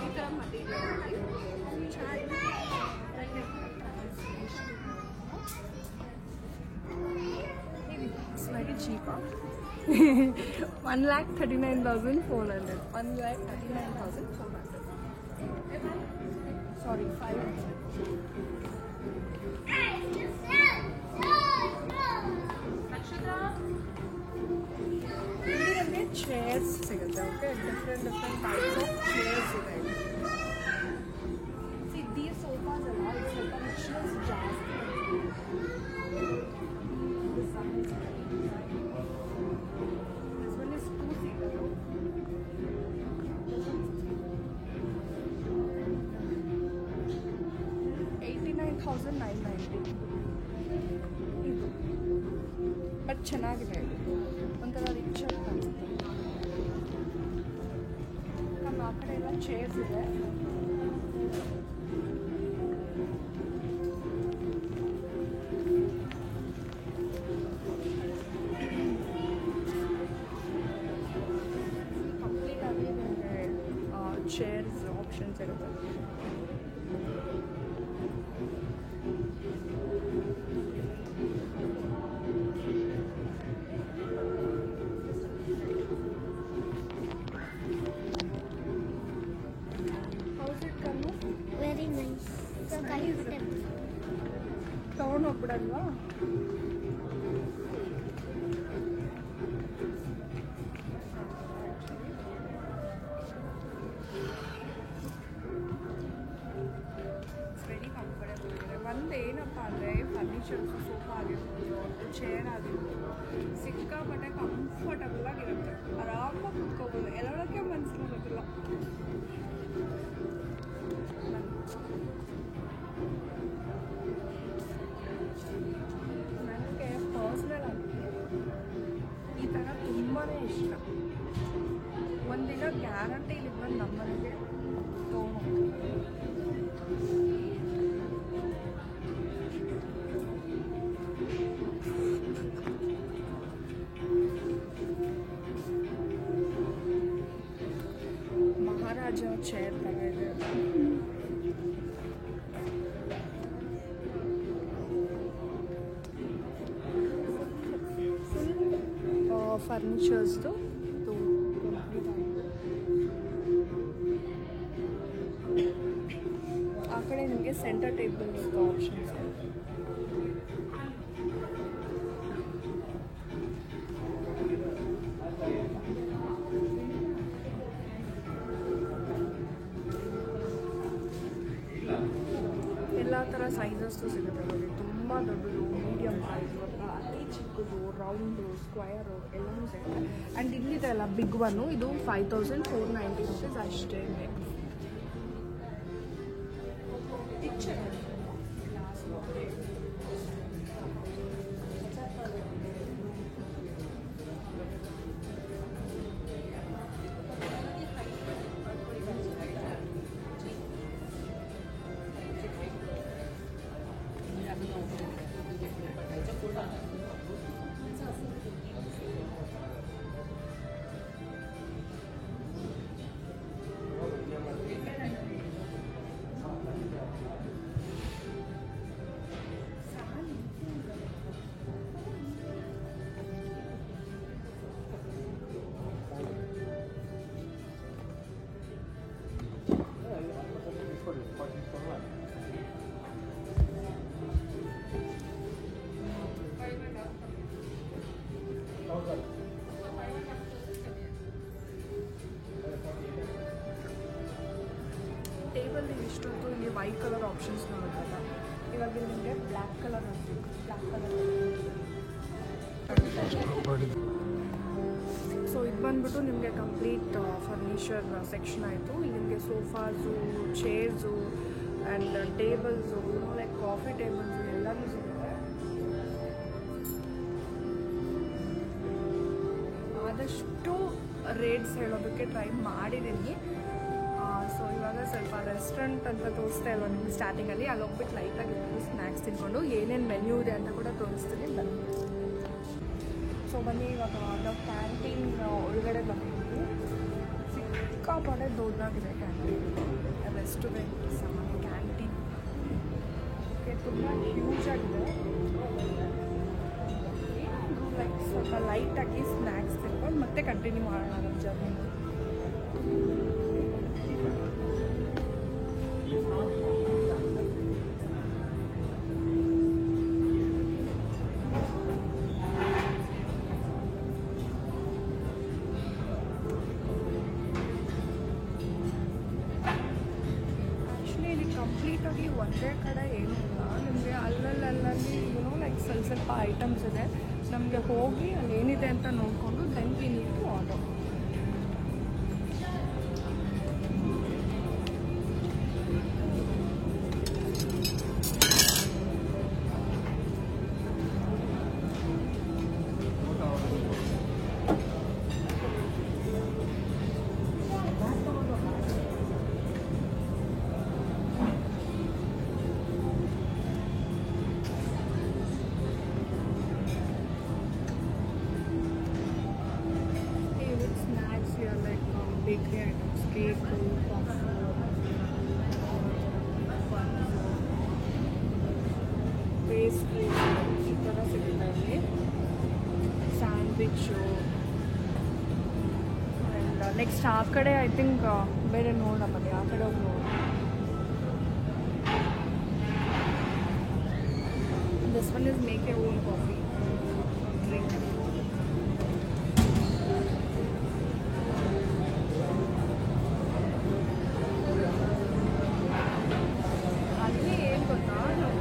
ಈ ಥರ ಮಟೀರಿಯಲ್ ಚೆನ್ನಾಗಿದೆ. It's very cheap. 1,39,400. 1,39,400. Sorry, 500. ಇಲ್ಲಿ ಚೇರ್ಸ್ ಸಿಗುತ್ತೆ. Okay, different types of chairs ಇದೆ. ಸಿ ದಿ ಸೋಫಾಸ್ ಅಲ್ಲ, ಇದು ಸ್ವಲ್ಪ ರಿಚ್ನೆಸ್ ಜಾಸ್ತಿ. This one is 2-seater. $89,990. ಇದು ಬಟ್ ಚೆನ್ನಾಗಿದೆ, ಒಂಥರ ರಿಚ್ ಆಗಿ ಕಾಣಿಸುತ್ತೆ. ನಮ್ಮ ಆ ಕಡೆ ಎಲ್ಲ ಚೇರ್ಸ್ ಇದೆ. ಕಂಪ್ಲೀಟ್ ಆಗಿ ನಿಮಗೆ ಚೇರ್ಸ್ ಆಪ್ಷನ್ಸ್ ಇರುತ್ತೆ. Very nice. So comfortable. ತಗೊಂಡು ಹೋಗ್ಬಿಡಲ್ವಾ? ವೆರಿ ಕಂಫರ್ಟಬಲ್ ಇದೆ. ಒಂದೇನಪ್ಪ ಅಂದರೆ ಫರ್ನಿಚರ್ಸು, ಸೋಫಾ ಆಗಿರ್ಬೋದು, ಚೇರ್ ಆಗಿರ್ಬೋದು, ಸಿಕ್ಕಾಪಟ್ಟೆ ಕಂಫರ್ಟಬಲ್ ಆಗಿರುತ್ತೆ. ಆರಾಮಾಗಿ ಕುತ್ಕೋಬೋದು. ಎಲ್ಲೋಳಕ್ಕೆ ಮನಸ್ಸಿನ ಗೊತ್ತಿಲ್ಲ. ನನಗೆ ಪರ್ಸ್ನಲ್ ಆಗಿ ಈ ಥರ ತುಂಬಾ ಇಷ್ಟ. ಒಂದಿನ ಗ್ಯಾರಂಟಿ ಇಲ್ಲಿ ಬಂದು ನಮ್ಮನೆಗೆ ತೊಗೊಂಡು ಮಹಾರಾಜ ಚೇರ್ ಥರ ಇದೆ. ಫರ್ನಿಚರ್ಸ್ದು ಆ ಕಡೆ ನಿಮಗೆ ಸೆಂಟರ್ ಟೇಬಲ್ ಆಪ್ಷನ್ಸ್. ಎಲ್ಲ ಥರ ಸೈಜಸ್ಸು ಸಿಗುತ್ತೆ ನೋಡಿ. ತುಂಬ ದೊಡ್ಡದು, ಮೀಡಿಯಮ್ ಸೈಜ್, ಅತಿ ಚಿಕ್ಕದು, ರೌಂಡು, ಸ್ಕ್ವಯರು ಎಲ್ಲನೂ ಸಿಗುತ್ತೆ. ಆ್ಯಂಡ್ ಇಲ್ಲಿದೆ ಅಲ್ಲ ಬಿಗ್ ಒನ್ನು, ಇದು 5,490 rupees ಅಷ್ಟೇ. ವೈಟ್ ಕಲರ್ ಆಪ್ಷನ್ಸ್ ನೋಡೋದಲ್ಲ. ಇವಾಗ ನಿಮಗೆ ಬ್ಲ್ಯಾಕ್ ಕಲರ್ ಸೊ ಇದು ಬಂದ್ಬಿಟ್ಟು ನಿಮಗೆ ಕಂಪ್ಲೀಟ್ ಫರ್ನಿಚರ್ ಸೆಕ್ಷನ್ ಆಯಿತು. ಇಲ್ಲಿ ನಿಮಗೆ sofas, chairs and tables, like coffee tables ಎಲ್ಲನೂ ಸಿಗುತ್ತೆ. ಆದಷ್ಟು ರೇಟ್ಸ್ ಹೇಳೋದಕ್ಕೆ ಟ್ರೈ ಮಾಡಿದ್ದೀನಿ. ಸೊ ಇವಾಗ ಸ್ವಲ್ಪ ರೆಸ್ಟೋರೆಂಟ್ ಅಂತ ತೋರಿಸ್ತಾ ಇಲ್ವ ನಿಮ್ಗೆ ಸ್ಟಾರ್ಟಿಂಗಲ್ಲಿ, ಅಲ್ಲಿ ಹೋಗ್ಬಿಟ್ಟು ಲೈಟಾಗಿ ಸ್ನ್ಯಾಕ್ಸ್ ತಿನ್ಕೊಂಡು ಏನೇನು ಮೆನ್ಯೂ ಇದೆ ಅಂತ ಕೂಡ ತೋರಿಸ್ತೀನಿ ಬನ್ನಿ. ಸೊ ಬನ್ನಿ, ಇವಾಗ ನಾವು ಕ್ಯಾಂಟೀನ್ ಒಳಗಡೆ ಬಂದಿದ್ದೀವಿ. ಸಿಕ್ಕಾಪಟ್ಟೆ ದೊಡ್ಡದಾಗಿದೆ ಕ್ಯಾಂಟೀನ್, ರೆಸ್ಟೋರೆಂಟ್ ಸಾಮಾನ್ಯ ಕ್ಯಾಂಟೀನ್ ತುಂಬ ಹ್ಯೂಜ್ ಆಗಿದೆ. ಲೈಕ್ ಸ್ವಲ್ಪ ಲೈಟಾಗಿ ಸ್ನ್ಯಾಕ್ಸ್ ತಿನ್ಕೊಂಡು ಮತ್ತೆ ಕಂಟಿನ್ಯೂ ಮಾಡೋಣ ನಮ್ಮ ಜರ್ನಿ. ಕಂಪ್ಲೀಟಾಗಿ ಒಂದೇ ಕಡೆ ಏನೂ ಇಲ್ಲ, ನಿಮಗೆ ಅಲ್ಲಲ್ಲಿ ಲೈಕ್ ಸ್ವಲ್ಪ ಐಟಮ್ಸ್ ಇದೆ. ನಮಗೆ ಹೋಗಿ ಅಲ್ಲಿ ಏನಿದೆ ಅಂತ ನೋಡಿಕೊಂಡು then we need to order. Bakery items, cake, pastry ಈ ಥರ ಸಿಗುತ್ತೆ ಇಲ್ಲಿ. ಸ್ಯಾಂಡ್ವಿಚ್ಚು ಆ್ಯಂಡ್ ನೆಕ್ಸ್ಟ್ ಆ ಕಡೆ ಐ ಥಿಂಕ್ ಬೇರೆ ನೋಡೋಣ ಬನ್ನಿ, ಆ ಕಡೆ ಹೋಗಿ ನೋಡೋಣ. This one is make A own coffee drink.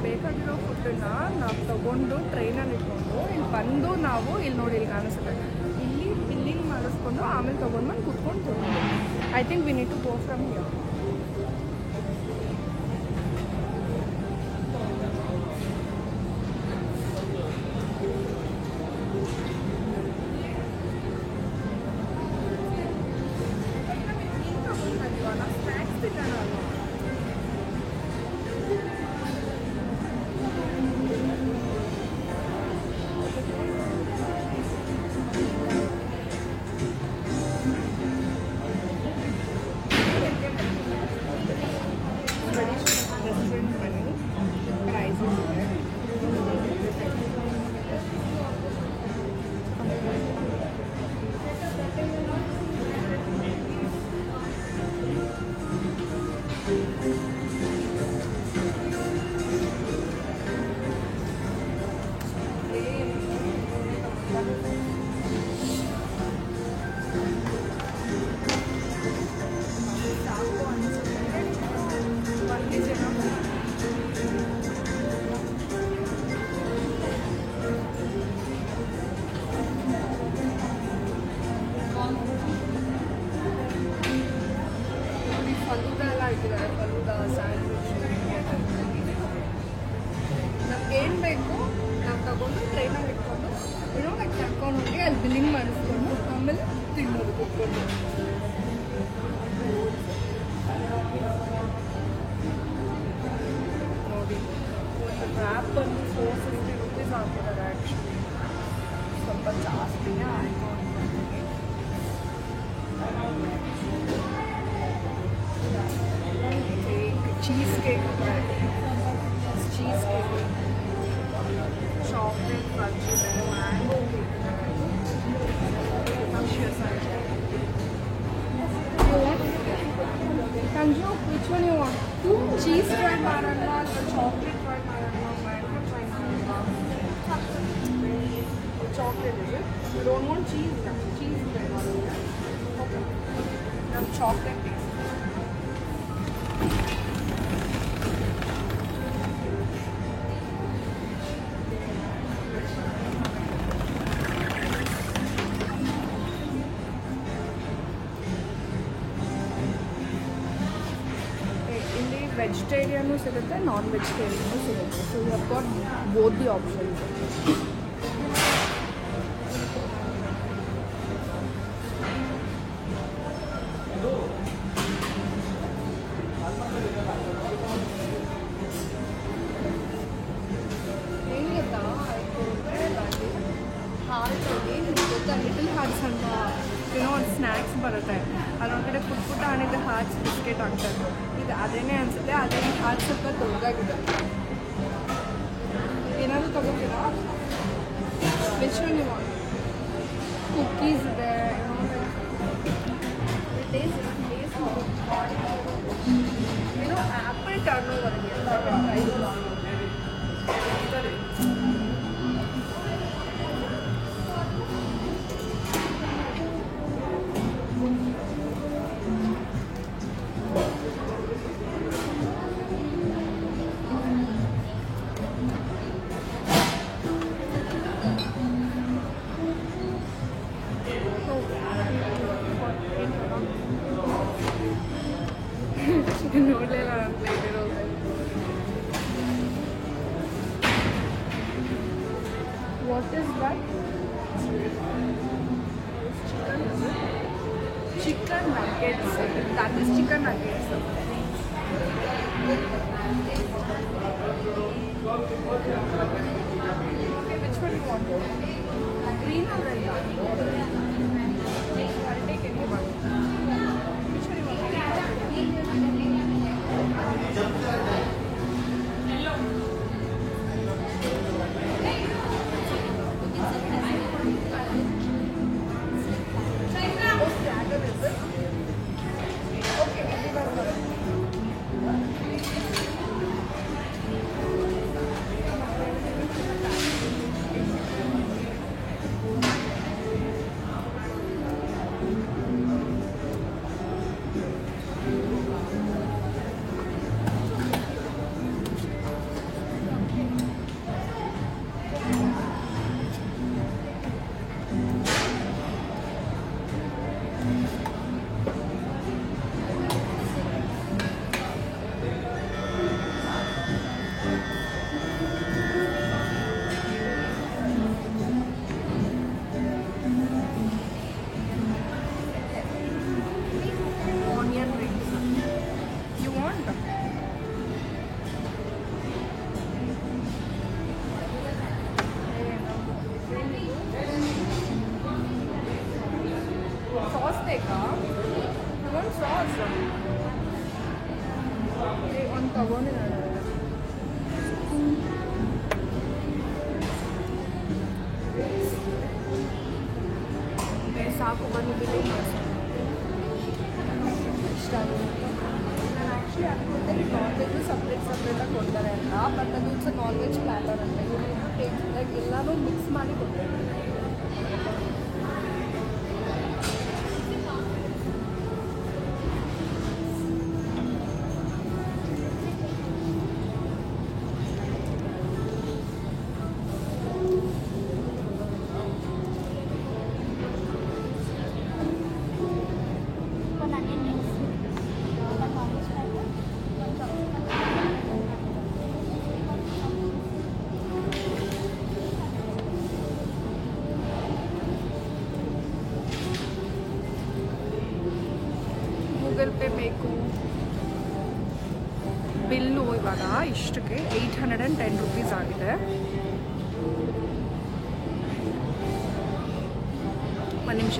ಬೇಕಾಗಿರೋ ಫುಡ್ಡನ್ನು ನಾವು ತೊಗೊಂಡು ಟ್ರೈನಲ್ಲಿ ಇಟ್ಕೊಂಡು ಇಲ್ಲಿ ಬಂದು ನಾವು ಇಲ್ಲಿ ನೋಡಿ ಇಲ್ಲಿ ಕಾಣಿಸುತ್ತೆ, ಇಲ್ಲಿ ಬಿಲ್ಲಿಂಗ್ ಮಾಡಿಸ್ಕೊಂಡು ಆಮೇಲೆ ತೊಗೊಂಡು ಕುತ್ಕೊಂಡು ತೊಗೊಂಡು I think we need to go from here. Snacks ತಿನ್ನೋಣ ಅಲ್ವಾ? ಫಲೂದಾ ಎಲ್ಲ ಇಟ್ಟಿದ್ದಾರೆ, ಫಲೂದಾ, ಸ್ಯಾಂಡ್ವಿಚ್. ನಮ್ಗೇನು ಬೇಕು ನಾವು ತಗೊಂಡು ಟ್ರೈನಲ್ಲಿ ಇಟ್ಕೊಂಡು ಲೈಕ್ ಕರ್ಕೊಂಡು ಹೋಗಿ ಅಲ್ಲಿ ಬಿಲ್ಲಿಂಗ್ ಮಾಡಿಸ್ಕೊಂಡು ಆಮೇಲೆ ತಿನ್ನೋದು ಕೂತ್ಕೊಂಡು. ನೋಡಿ ಒಂದು ರ್ಯಾಪ್ ಬಂದು 450 rupees ಆಗ್ತಿದ್ದಾರೆ. ಆ್ಯಕ್ಚುಲಿ ಸ್ವಲ್ಪ ಜಾಸ್ತಿನೇ ಆಯಿತು ಅನ್ಕೊಂತೀನಿ. Cheesecake, cheesecake, chocolate fudge ಇದೆ, mango cake, Kanju, which one you want? Cheese try ಮಾಡೋಣ ಅಥವಾ ಚಾಕ್ಲೇಟ್ ಟ್ರೈ ಮಾಡೋಣ, ಮ್ಯಾಂಗೋ ಟ್ರೈ ಮಾಡೋಣ? ಚಾಕ್ಲೇಟ್ ಇದೆ. You don't want cheese? Cheese try ಮಾಡೋಣ. Okay. ನಾವು ಚಾಕ್ಲೇಟ್ ವೆಜಿಟೇರಿಯನು ಸಿಗುತ್ತೆ, ನಾನ್ ವೆಜಿಟೇರಿಯನು ಸಿಗುತ್ತೆ. So you have got both the options. ಹಾರ್ಟಲ್ಲಿ ಗೊತ್ತಾ ಲಿಟಲ್ ಹಾರ್ಟ್ಸ್ ಅಂತ ಏನೋ ಒಂದು ಸ್ನ್ಯಾಕ್ಸ್ ಬರುತ್ತೆ, ಅದರೊಳಗಡೆ ಪುಟ್ಟ ಹಣಿದ ಹಾರ್ಟ್ಸ್ ಬಿಸ್ಕೆಟ್ ಆಗ್ತದೆ. ಇದು ಅದೇನೇ ಅನಿಸುತ್ತೆ, ಅದೇ ಹಾರ್ಟ್ ಸ್ವಲ್ಪ ದೊಡ್ಡದಾಗಿದೆ. ಏನಾದರೂ ತಗೋತೀರಾ? Which one you want? Cookies ಇದೆ, ಏನೋ ಆ್ಯಪಲ್ ಟರ್ನ್ ಓವರ್ ಇದೆ. ನೋಡಲಿಲ್ಲ ನಾನು ಪ್ಲೇಟ್ ಇರೋದು. What is that? Chicken nuggets. That is chicken nuggets. Okay, which one you want? Green or red? I'll take any one. Which one you want? Sauce ಬೇಕಾ? ಒಂದು sauce ಒಂದು ತಗೊಂಡಿದ್ದಾರೆ. ಸಾಕು ಬಂದು ಬಿಲ್ಲಿಂಗ್ ಮಾಡಿಸ್ತೀನಿ. ಇಷ್ಟ ಆಗುತ್ತೆ. ನಾನು ಆ್ಯಕ್ಚುಲಿ ಅನ್ಕೊಂಡೆ ನಾನ್ ವೆಜ್ಜು ಸಪ್ರೇಟಾಗಿ ಕೊಡ್ತಾರೆ ಅಂತ, ಬಟ್ ಅದು ಇಟ್ಸ್ ನಾನ್ ವೆಜ್ ಪ್ಲ್ಯಾಟರ್ ಅಂತ. ಇವರು ಟೇಸ್ಟ್ ಲೈಕ್ ಎಲ್ಲನೂ ಮಿಕ್ಸ್ ಮಾಡಿ ಕೊಡ್ತಾರೆ. ಗೂಗಲ್ ಪೇ ಬೇಕು. ಬಿಲ್ಲು ಇವಾಗ ಇಷ್ಟಕ್ಕೆ 810 ರೂಪೀಸ್ ಆಗಿದೆ. ಒಂದು ನಿಮಿಷ.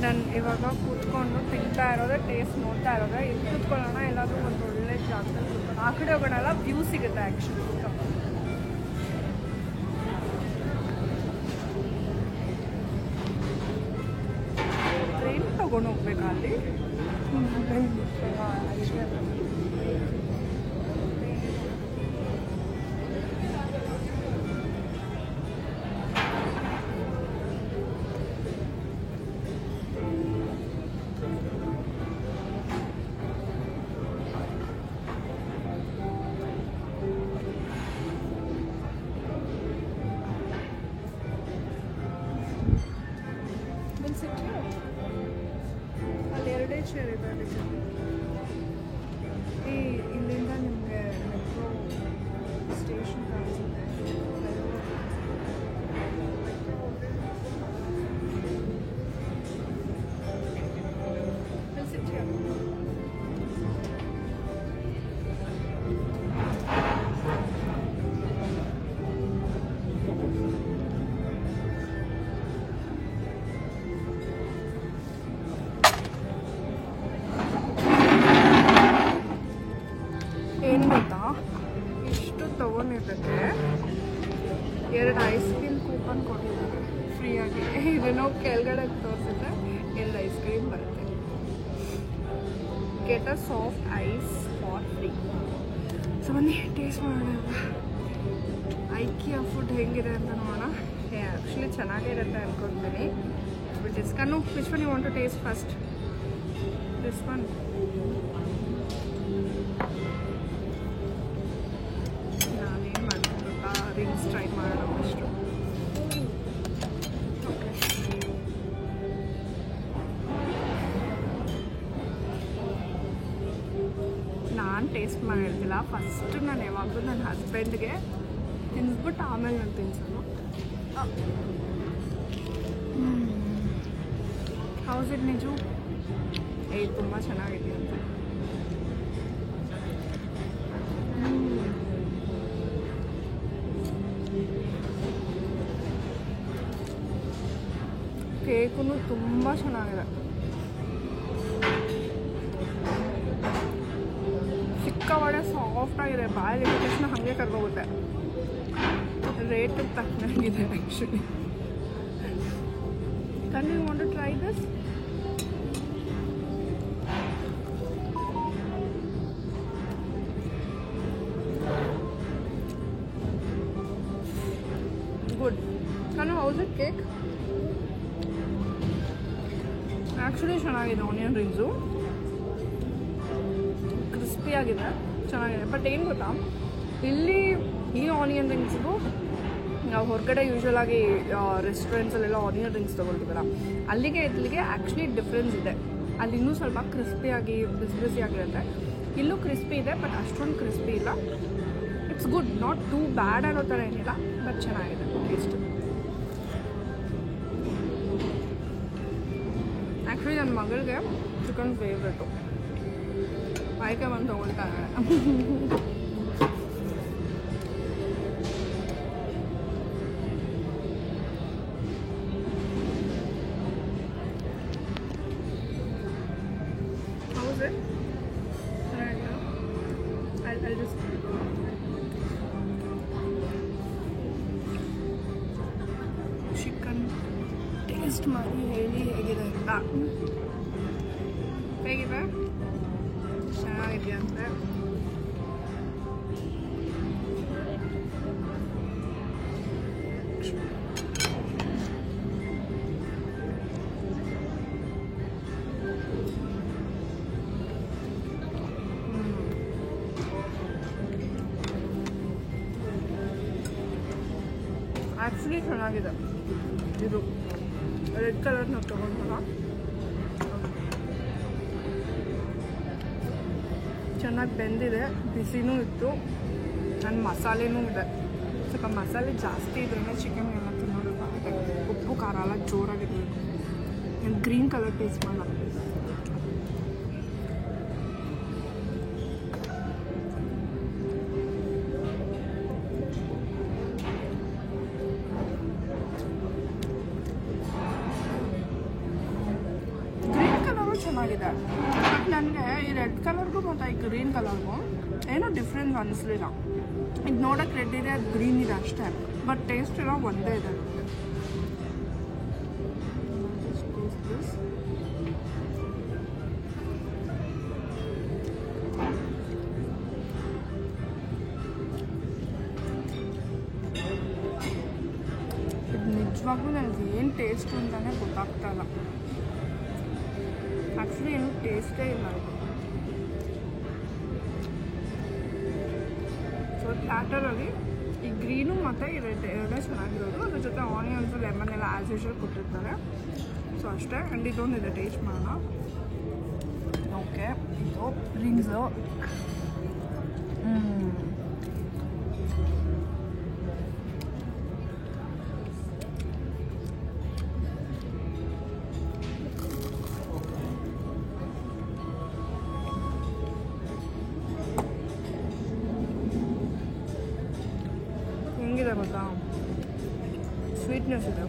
ನಾನು ಇವಾಗ ಕೂತ್ಕೊಂಡು ತಿಂತಾ ಇರೋದೇ, ಟೇಸ್ಟ್ ನೋಡ್ತಾ ಇರೋದೇ. ಇಲ್ಲಿ ಕೂತ್ಕೊಳ್ಳೋಣ, ಎಲ್ಲಾದರೂ ಒಂದು ಒಳ್ಳೆ ಜಾಗದಲ್ಲಿ ಕೂತ್ಕೊಂಡು ಆ ಕಡೆ ಹೋಗೋಣಲ್ಲ, ವ್ಯೂ ಸಿಗುತ್ತೆ ಆ್ಯಕ್ಚುಲಿ. ಟ್ರೈನ್ ತಗೊಂಡು ಹೋಗ್ಬೇಕಾ ಅಲ್ಲಿ? ಅಲ್ಲಿ ಎರಡೇ ಚೇರ್ ಇದೆ ಅದಕ್ಕೆ. ಇಲ್ಲಿಂದ ನಿಮಗೆ ಮೆಟ್ರೋ ಸ್ಟೇಷನ್ ಕಾಣಿಸುತ್ತೆ. ಏನು ಗೊತ್ತಾ, ಇಷ್ಟು ತೊಗೊಂಡಿದ್ದಕ್ಕೆ 2 ಐಸ್ ಕ್ರೀಮ್ ಕೂಪನ್ ಕೊಟ್ಟಿದ್ದಾರೆ ಫ್ರೀಯಾಗಿ. ಇದನ್ನು ಕೆಳಗಡೆ ತೋರಿಸಿದ್ರೆ 2 ಐಸ್ ಕ್ರೀಮ್ ಬರುತ್ತೆ. Get a soft ice for free. So ಬನ್ನಿ ಟೇಸ್ಟ್ ಮಾಡೋಣ. ಐಕಿಯಾ ಫುಡ್ ಹೇಗಿದೆ ಅಂತ ನೋಡೋಣ. ಆ್ಯಕ್ಚುಲಿ ಚೆನ್ನಾಗಿರುತ್ತೆ ಅನ್ಕೊತೀನಿ. ವಿಚ್ ಕನ್ನು which one you want to taste first? This one. ನಾನೇನು ಮಾಡ್ತೀನಿ ಗೊತ್ತಾ, ರಿಂಗ್ಸ್ ಟ್ರೈ ಮಾಡೋಣ ಫಸ್ಟು. ಓಕೆ, ನಾನು ಟೇಸ್ಟ್ ಮಾಡಿರ್ತಿಲ್ಲ. ಫಸ್ಟ್ ನಾನು ಯಾವಾಗಲೂ ನನ್ನ ಹಸ್ಬೆಂಡ್ಗೆ ತಿನ್ಸ್ಬಿಟ್ಟು ಆಮೇಲೆ ನಾನು ತಿನ್ಸೋದು. House it ನಿಜು? ತುಂಬ ಚೆನ್ನಾಗಿದೆ ಅಂತ. ಕೇಕು ತುಂಬ ಚೆನ್ನಾಗಿದೆ. ಸಿಕ್ಕಾಪಟ್ಟೆ ಸಾಫ್ಟ್ ಆಗಿದೆ. ಬಾಯಲ್ಲಿ ಇಟ್ಟ ತಕ್ಷಣ ಹಾಗೆ ಕರ್ಕೋಗುತ್ತೆ. ರೇಟ್ ತಕ್ಕನಾಗಿದೆ actually. Can you want to try this? Good. Kanu, how's it cake? Actually ಚೆನ್ನಾಗಿದೆ. ಆನಿಯನ್ ರಿಂಗ್ಸು ಕ್ರಿಸ್ಪಿ ಆಗಿದೆ, ಚೆನ್ನಾಗಿದೆ. ಬಟ್ ಏನು ಗೊತ್ತಾ, ಇಲ್ಲಿ ಈ ಆನಿಯನ್ ರಿಂಗ್ಸ್ಗೂ ನಾವು ಹೊರಗಡೆ ಯೂಶ್ವಲ್ ಆಗಿ ರೆಸ್ಟೋರೆಂಟ್ಸಲ್ಲೆಲ್ಲ ಆನಿಯನ್ ರಿಂಗ್ಸ್ ತೊಗೊಳ್ತೀವಲ್ಲ, ಅಲ್ಲಿಗೆ ಇಲ್ಲಿಗೆ ಆ್ಯಕ್ಚುಲಿ ಡಿಫ್ರೆನ್ಸ್ ಇದೆ. ಅಲ್ಲಿ ಇನ್ನೂ ಸ್ವಲ್ಪ ಕ್ರಿಸ್ಪಿಯಾಗಿ ಬಿಸಿಯಾಗಿರುತ್ತೆ. ಇಲ್ಲೂ ಕ್ರಿಸ್ಪಿ ಇದೆ, ಬಟ್ ಅಷ್ಟೊಂದು ಕ್ರಿಸ್ಪಿ ಇಲ್ಲ. It's good, not too bad ಅನ್ನೋ ಥರ ಏನಿಲ್ಲ, ಬಟ್ ಚೆನ್ನಾಗಿದೆ ಟೇಸ್ಟ್. ಆ್ಯಕ್ಚುಲಿ ನನ್ನ ಮಗಳಿಗೆ ಚಿಕನ್ ಫೇವ್ರೆಟು. ಆಯ್ಕೆ ಬಂದು ತೊಗೊಳ್ತಾರೆ. ಚಿಕನ್ ಟೇಸ್ಟ್ ಮಾಡಿ ಹೇಳಿ ಹೇಗಿದೆ ಅಂತ. ಹೇಗಿದೆ? ಚೆನ್ನಾಗಿದೆಯಂತೆ. ಆ್ಯಕ್ಚುಲಿ ಚೆನ್ನಾಗಿದೆ. ಇದು ರೆಡ್ ಕಲರ್ ನಾವು ತೊಗೊಂಡಲ್ಲ, ಚೆನ್ನಾಗಿ ಬೆಂದಿದೆ, ಬಿಸಿನೂ ಇತ್ತು, ನನ್ನ ಮಸಾಲೆನೂ ಇದೆ. ಸ್ವಲ್ಪ ಮಸಾಲೆ ಜಾಸ್ತಿ ಇದ್ರೇ ಚಿಕನ್ಗೆಲ್ಲ ತಿನ್ನೋದಕ್ಕಾಗುತ್ತೆ. ಉಪ್ಪು ಖಾರ ಎಲ್ಲ ಜೋರಾಗಿರಬೇಕು. ನಾನು ಗ್ರೀನ್ ಕಲರ್ ಟೇಸ್ಟ್ ಮಾಡೋಣ. ಚೆನ್ನಾಗಿದೆ. ಬಟ್ ನನಗೆ ಈ ರೆಡ್ ಕಲರ್ಗೂ ಮತ್ತು ಈ ಗ್ರೀನ್ ಕಲರ್ಗೂ ಏನೋ ಡಿಫ್ರೆನ್ಸ್ ಅನಿಸ್ಲಿಲ್ಲ. ಇದು ನೋಡೋಕೆ ರೆಡ್ ಇದೆ, ಅದು ಗ್ರೀನ್ ಇದೆ ಅಷ್ಟೇ, ಬಟ್ ಟೇಸ್ಟ್ ಎಲ್ಲ ಒಂದೇ ಇದೆ. ಇದು ನಿಜವಾಗ್ಲೂ ನನಗೆ ಏನು ಟೇಸ್ಟು ಅಂತಲೇ ಗೊತ್ತಾಗ್ತಾ ಇಲ್ಲ. ಆ್ಯಕ್ಚುಲಿ ಏನೂ ಟೇಸ್ಟೇ ಇಲ್ಲ ಇದು. ಸೊ ಪ್ಲ್ಯಾಟರಲ್ಲಿ ಈ ಗ್ರೀನು ಮತ್ತು ಈ ರೆಡ್ ಎರಡೇ ಚೆನ್ನಾಗಿರೋದು. ಅದ್ರ ಜೊತೆ ಆನಿಯನ್ಸು ಲೆಮನ್ ಎಲ್ಲ ಆ್ಯಸ್ ಯೂಶುವಲ್ ಕೊಟ್ಟಿರ್ತಾರೆ. ಸೊ ಅಷ್ಟೇ. ಆ್ಯಂಡ್ ಇದೊಂದಿದೆ, ಟೇಸ್ಟ್ ಮಾಡೋಣ. ಓಕೆ, ಇದು ರಿಂಗ್ಸು. ಹೆಂಗಿದೆ ಗೊತ್ತಾ, ಸ್ವೀಟ್ನೆಸ್ ಇದೆ.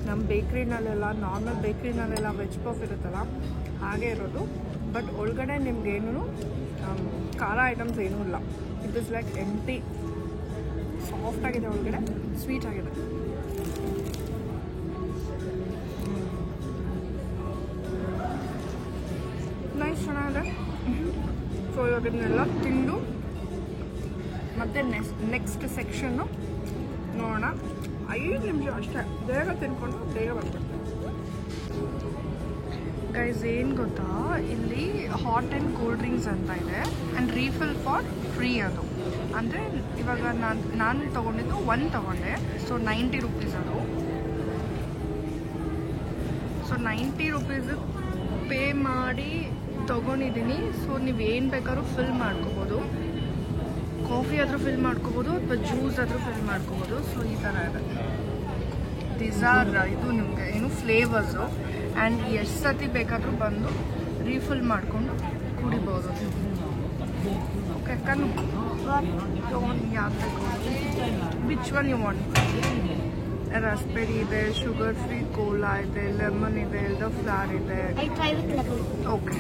ನಮ್ಮ ಬೇಕ್ರಿನಲ್ಲೆಲ್ಲ, ನಾರ್ಮಲ್ ಬೇಕ್ರಿನಲ್ಲೆಲ್ಲ ವೆಜ್ ಪಫ್ ಇರುತ್ತಲ್ಲ ಹಾಗೆ ಇರೋದು. ಬಟ್ ಒಳಗಡೆ ನಿಮ್ಗೇನು ಖಾರ ಐಟಮ್ಸ್ ಏನೂ ಇಲ್ಲ. It is like empty, soft ಆಗಿದೆ, ಒಳಗಡೆ ಸ್ವೀಟ್ ಆಗಿದೆ. ನೈಸ್, ಚೆನ್ನಾಗಿದೆ. ಸೊ ಇವಾಗ ಇದನ್ನೆಲ್ಲ ತಿಂದು ಮತ್ತು ನೆಕ್ಸ್ಟ್ ಸೆಕ್ಷನ್ನು ನೋಡೋಣ. 5 ನಿಮಿಷ ಅಷ್ಟೇ, ಬೇಗ ತಿನ್ಕೊಂಡು ಬೇಗ ಬರ್ಬೇಕು. ಗೈಸ್, ಏನು ಗೊತ್ತಾ, ಇಲ್ಲಿ ಹಾಟ್ ಆ್ಯಂಡ್ ಕೂಲ್ ಡ್ರಿಂಕ್ಸ್ ಅಂತ ಇದೆ ಆ್ಯಂಡ್ ರೀಫಿಲ್ ಫಾರ್ ಫ್ರೀ. ಅದು ಅಂದರೆ ಇವಾಗ ನಾನು ತೊಗೊಂಡಿದ್ದು 1 ತೊಗೊಂಡೆ. ಸೊ 90 ರುಪೀಸ್ ಅದು. ಸೊ 90 ರುಪೀಸ್ ಪೇ ಮಾಡಿ ತೊಗೊಂಡಿದ್ದೀನಿ. ಸೊ ನೀವು ಏನು ಬೇಕಾದ್ರೂ ಫಿಲ್ ಮಾಡ್ಕೋಬೋದು. ಕಾಫಿ ಆದರೂ ಫಿಲ್ ಮಾಡ್ಕೋಬೋದು ಅಥವಾ ಜ್ಯೂಸ್ ಆದರೂ ಫಿಲ್ ಮಾಡ್ಕೋಬೋದು. ಸೊ ಈ ಥರ ಇದೆ. ದೀಸ್ ಆರ್ ಇದು ನಿಮಗೆ ಏನು ಫ್ಲೇವರ್ಸು. ಆ್ಯಂಡ್ ಎಷ್ಟು ಸತಿ ಬೇಕಾದರೂ ಬಂದು ರೀಫಿಲ್ ಮಾಡಿಕೊಂಡು ಕುಡಿಬೋದು. ಓಕೆ, ಕಣ್ಣು ಯಾವ್ದು ಬೇಕು, which one you want? Raspberry ಇದೆ, ಶುಗರ್ ಫ್ರೀ ಕೋಲಾ ಇದೆ, ಲೆಮನ್ ಇದೆ, ಎಲ್ಡರ್ಫ್ಲವರ್ ಇದೆ. Okay.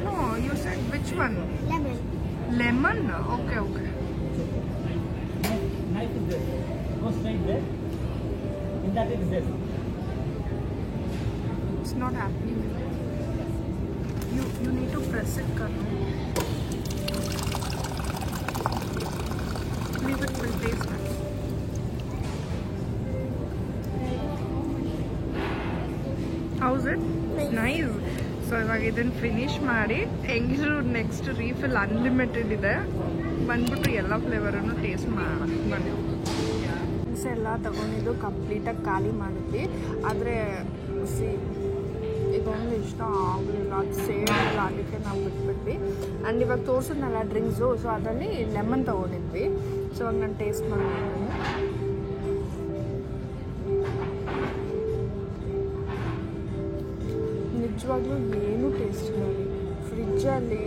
No, you said which one? Lemon. Lemon? Okay, okay. Knife is there. Go straight there. In that it is there. It's not happening. You need to press it, Karnu. Leave it, will taste it. How's it? It's nice. So ಇವಾಗ ಇದನ್ನು finish ಮಾಡಿ ಹೆಂಗಿದ್ರು next refill unlimited ಇದೆ, ಬಂದ್ಬಿಟ್ಟು ಎಲ್ಲ ಫ್ಲೇವರನ್ನು taste ಮಾಡೋಣ ಬನ್ನಿ. Drinks ಎಲ್ಲ ತೊಗೊಂಡಿದ್ದು ಕಂಪ್ಲೀಟಾಗಿ ಖಾಲಿ ಮಾಡಿದ್ವಿ. ಆದರೆ ಇದೊಂದು ಇಷ್ಟ ಆಗಲಿಲ್ಲ, ಅದು ಸೇಮ್ ಇಲ್ಲ, ಅದಕ್ಕೆ ನಾವು ಬಿಟ್ಬಿಟ್ವಿ. ಆ್ಯಂಡ್ ಇವಾಗ ತೋರಿಸಿದ್ನಲ್ಲ ಡ್ರಿಂಕ್ಸು, ಸೊ ಅದರಲ್ಲಿ ಲೆಮನ್ ತೊಗೊಂಡಿದ್ವಿ. ಸೊ ಇವಾಗ ನಾನು ಟೇಸ್ಟ್ ಮಾಡ್ತೀನಿ. ನಿಜವಾಗ್ಲೂ ಏನೂ ಟೇಸ್ಟ್ ಇಲ್ಲ. ಫ್ರಿಜ್ಜಲ್ಲಿ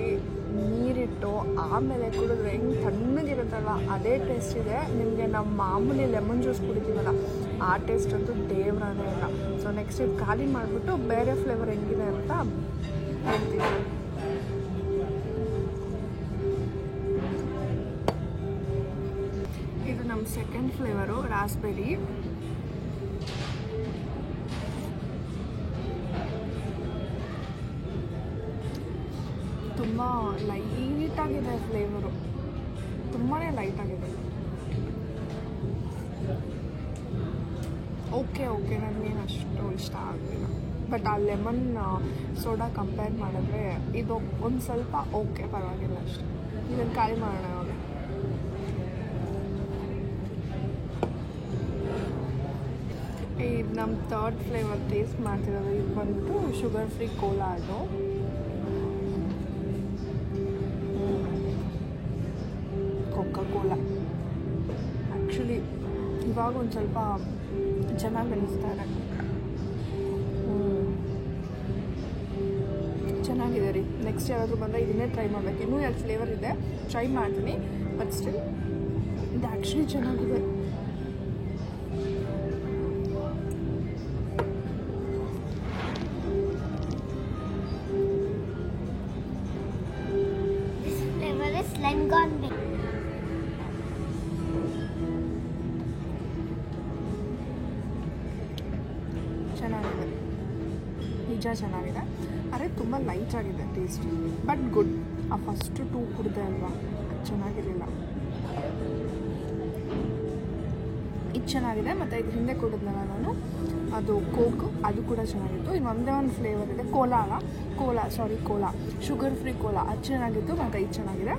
ನೀರಿಟ್ಟು ಆಮೇಲೆ ಕುಡಿದ್ರೆ ಹೆಂಗೆ ತಣ್ಣಗಿರುತ್ತಲ್ಲ ಅದೇ ಟೇಸ್ಟ್ ಇದೆ. ನಿಮಗೆ ನಾವು ಮಾಮೂಲಿ ಲೆಮನ್ ಜ್ಯೂಸ್ ಕುಡಿತೀವಲ್ಲ ಆ ಟೇಸ್ಟ್ ಅಂತೂ ದೇವ್ರನೇ ಇಲ್ಲ. ಸೊ ನೆಕ್ಸ್ಟ್ ಇದು ಖಾಲಿ ಮಾಡಿಬಿಟ್ಟು ಬೇರೆ ಫ್ಲೇವರ್ ಹೆಂಗಿದೆ ಅಂತ ಹೇಳ್ತೀನಿ. ಇದು ನಮ್ಮ ಸೆಕೆಂಡ್ ಫ್ಲೇವರು, ರಾಸ್ಬೆರಿ. ತುಂಬ ಲೈಟಾಗಿದೆ ಫ್ಲೇವರು, ತುಂಬಾ ಲೈಟಾಗಿದೆ. ಓಕೆ ಓಕೆ, ನನಗೇನು ಅಷ್ಟು ಇಷ್ಟ ಆಗಲಿಲ್ಲ. ಬಟ್ ಆ ಲೆಮನ್ ಸೋಡಾ ಕಂಪೇರ್ ಮಾಡಿದ್ರೆ ಇದು ಒಂದು ಸ್ವಲ್ಪ ಓಕೆ, ಪರವಾಗಿಲ್ಲ ಅಷ್ಟೇ. ಇದನ್ನು ಖಾಲಿ ಮಾಡೋಣ ಇವಾಗ. ಇದು ನಮ್ಮ ಥರ್ಡ್ ಫ್ಲೇವರ್ ಟೇಸ್ಟ್ ಮಾಡ್ತಿರೋದು. ಇದು ಬಂದ್ಬಿಟ್ಟು ಶುಗರ್ ಫ್ರೀ ಕೋಲಾ. ಅದು ಕೊಕಾ ಕೋಲಾ. ಆ್ಯಕ್ಚುಲಿ ಇವಾಗ ಒಂದು ಸ್ವಲ್ಪ ಚೆನ್ನಾಗಿ ಅನಿಸ್ತಾರೆ. ಚೆನ್ನಾಗಿದೆ ರೀ. ನೆಕ್ಸ್ಟ್ ಯಾರಾದರೂ ಬಂದರೆ ಇದನ್ನೇ ಟ್ರೈ ಮಾಡಬೇಕು. ಇನ್ನೂ 2 ಫ್ಲೇವರ್ ಇದೆ, ಟ್ರೈ ಮಾಡ್ತೀನಿ. ಬಟ್ ಸ್ಟಿಲ್ ಇದು ಆ್ಯಕ್ಚುಲಿ ಚೆನ್ನಾಗಿದೆ. ಚೆನ್ನಾಗಿದೆ, ನಿಜ ಚೆನ್ನಾಗಿದೆ. ಆದರೆ ತುಂಬ ಲೈಟ್ ಆಗಿದೆ ಟೇಸ್ಟ್, ಬಟ್ ಗುಡ್. ಆ ಫಸ್ಟು 2 ಕುಡಿದೆ ಅಲ್ವಾ, ಅದು ಚೆನ್ನಾಗಿರಲಿಲ್ಲ. ಇದು ಚೆನ್ನಾಗಿದೆ. ಮತ್ತು ಇದು ಹಿಂದೆ ಕುಡಿದ್ನಲ್ಲ ನಾನು, ಅದು ಕೋಕ್, ಅದು ಕೂಡ ಚೆನ್ನಾಗಿತ್ತು. ಇನ್ನು ಒಂದೇ ಒಂದು ಫ್ಲೇವರ್ ಇದೆ, ಕೋಲಾ ಶುಗರ್ ಫ್ರೀ ಕೋಲಾ, ಅದು ಚೆನ್ನಾಗಿತ್ತು. ಮತ್ತು ಇದು ಚೆನ್ನಾಗಿದೆ.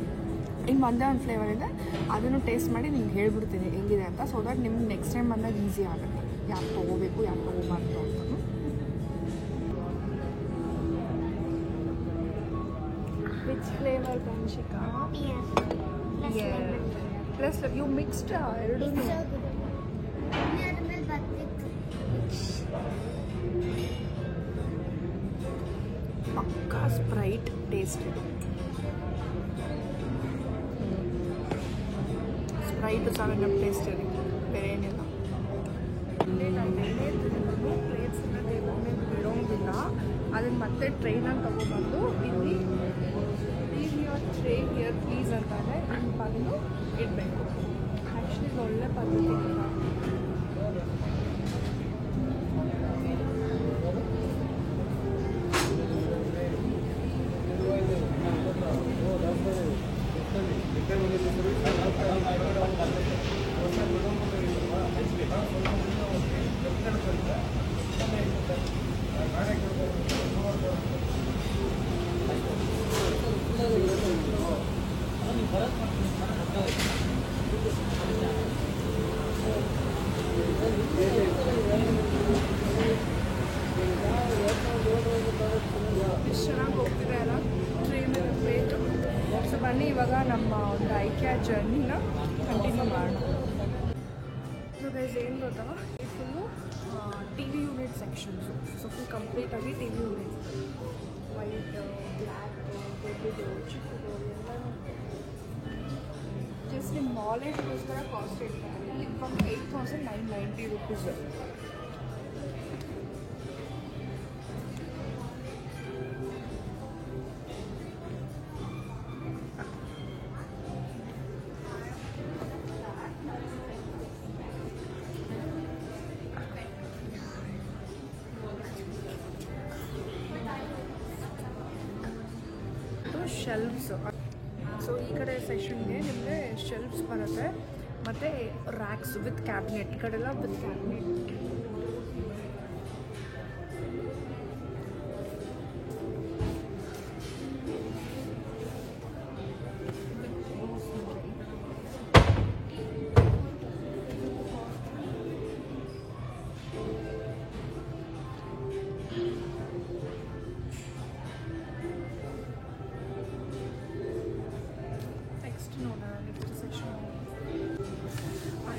ಇನ್ನು ಒಂದೇ ಒಂದು ಫ್ಲೇವರ್ ಇದೆ, ಅದನ್ನು ಟೇಸ್ಟ್ ಮಾಡಿ ನಿಮ್ಗೆ ಹೇಳ್ಬಿಡ್ತೀನಿ ಹೆಂಗಿದೆ ಅಂತ. ಸೊ ದಟ್ ನಿಮ್ಗೆ ನೆಕ್ಸ್ಟ್ ಟೈಮ್ ಬಂದಾಗ ಈಸಿ ಆಗುತ್ತೆ ಯಾಕೆ ತೊಗೋಬೇಕು ಯಾಕೆ ತೊಗೋಬಾರ್ದು ಅಂತ. Which flavour Vanshika? Plus you mixed ಎರಡೂ. ಪಕ್ಕಾ ಸ್ಪ್ರೈಟ್ ಟೇಸ್ಟ್ ಇದು. ಸ್ಪ್ರೈಟ್ 7 ಅಪ್ ಟೇಸ್ಟ್ ಇದೆ, ಬೇರೆ ಏನಿಲ್ಲ. ಪ್ಲೇಟ್ಸ್ ಬಿಡೋಂಗಿಲ್ಲ, ಅದನ್ನು ಮತ್ತೆ ಟ್ರೈನಲ್ಲಿ ತೊಗೊಬಂದು ಇಲ್ಲಿ leave your tray here please ಅಂತಾನೆ ಅದನ್ನು ಇಡಬೇಕು. ಆ್ಯಕ್ಚುಲಿ ಇದು ಒಳ್ಳೆ ಪದ್ಧತಿ ಇಲ್ಲ. ಎಷ್ಟು ಚೆನ್ನಾಗಿ ಹೋಗ್ತಿದೆ ಅಲ್ಲ ಟ್ರೈನಲ್ಲಿ ಪ್ಲೇಟು. ಸೊ ಬನ್ನಿ ಇವಾಗ ನಮ್ಮ ಒಂದು ಐಕ್ಯಾ ಜರ್ನಿನ ಕಂಟಿನ್ಯೂ ಮಾಡೋಣ. ಸೊ ಗೈಸ್ ಏನು ಗೊತ್ತಾ, ಈ full T V unit sections. So full ಕಂಪ್ಲೀಟಾಗಿ T V units, white, black, ದೊಡ್ಡದು, ಚಿಕ್ಕದು ಎಲ್ಲನೂ. ಜಸ್ಟ್ ನಿಮ್ಮ ನಾಲೆಡ್ಗೋಸ್ಕರ ಕಾಸ್ಟ್ ಇರ್ತಾರೆ. ಇಲ್ಲಿ ಬಂದು 8,990 ರೂಪೀಸು. ಶೆಲ್ಫ್ಸ್. ಸೊ ಈ ಕಡೆ ಸೆಕ್ಷನ್ಗೆ ನಿಮಗೆ ಶೆಲ್ಫ್ಸ್ ಬರುತ್ತೆ, ಮತ್ತು ರ್ಯಾಕ್ಸ್ ವಿತ್ ಕ್ಯಾಬಿನೆಟ್. ಈ ಕಡೆ ಎಲ್ಲ ವಿತ್ ಕ್ಯಾಬಿನೆಟ್.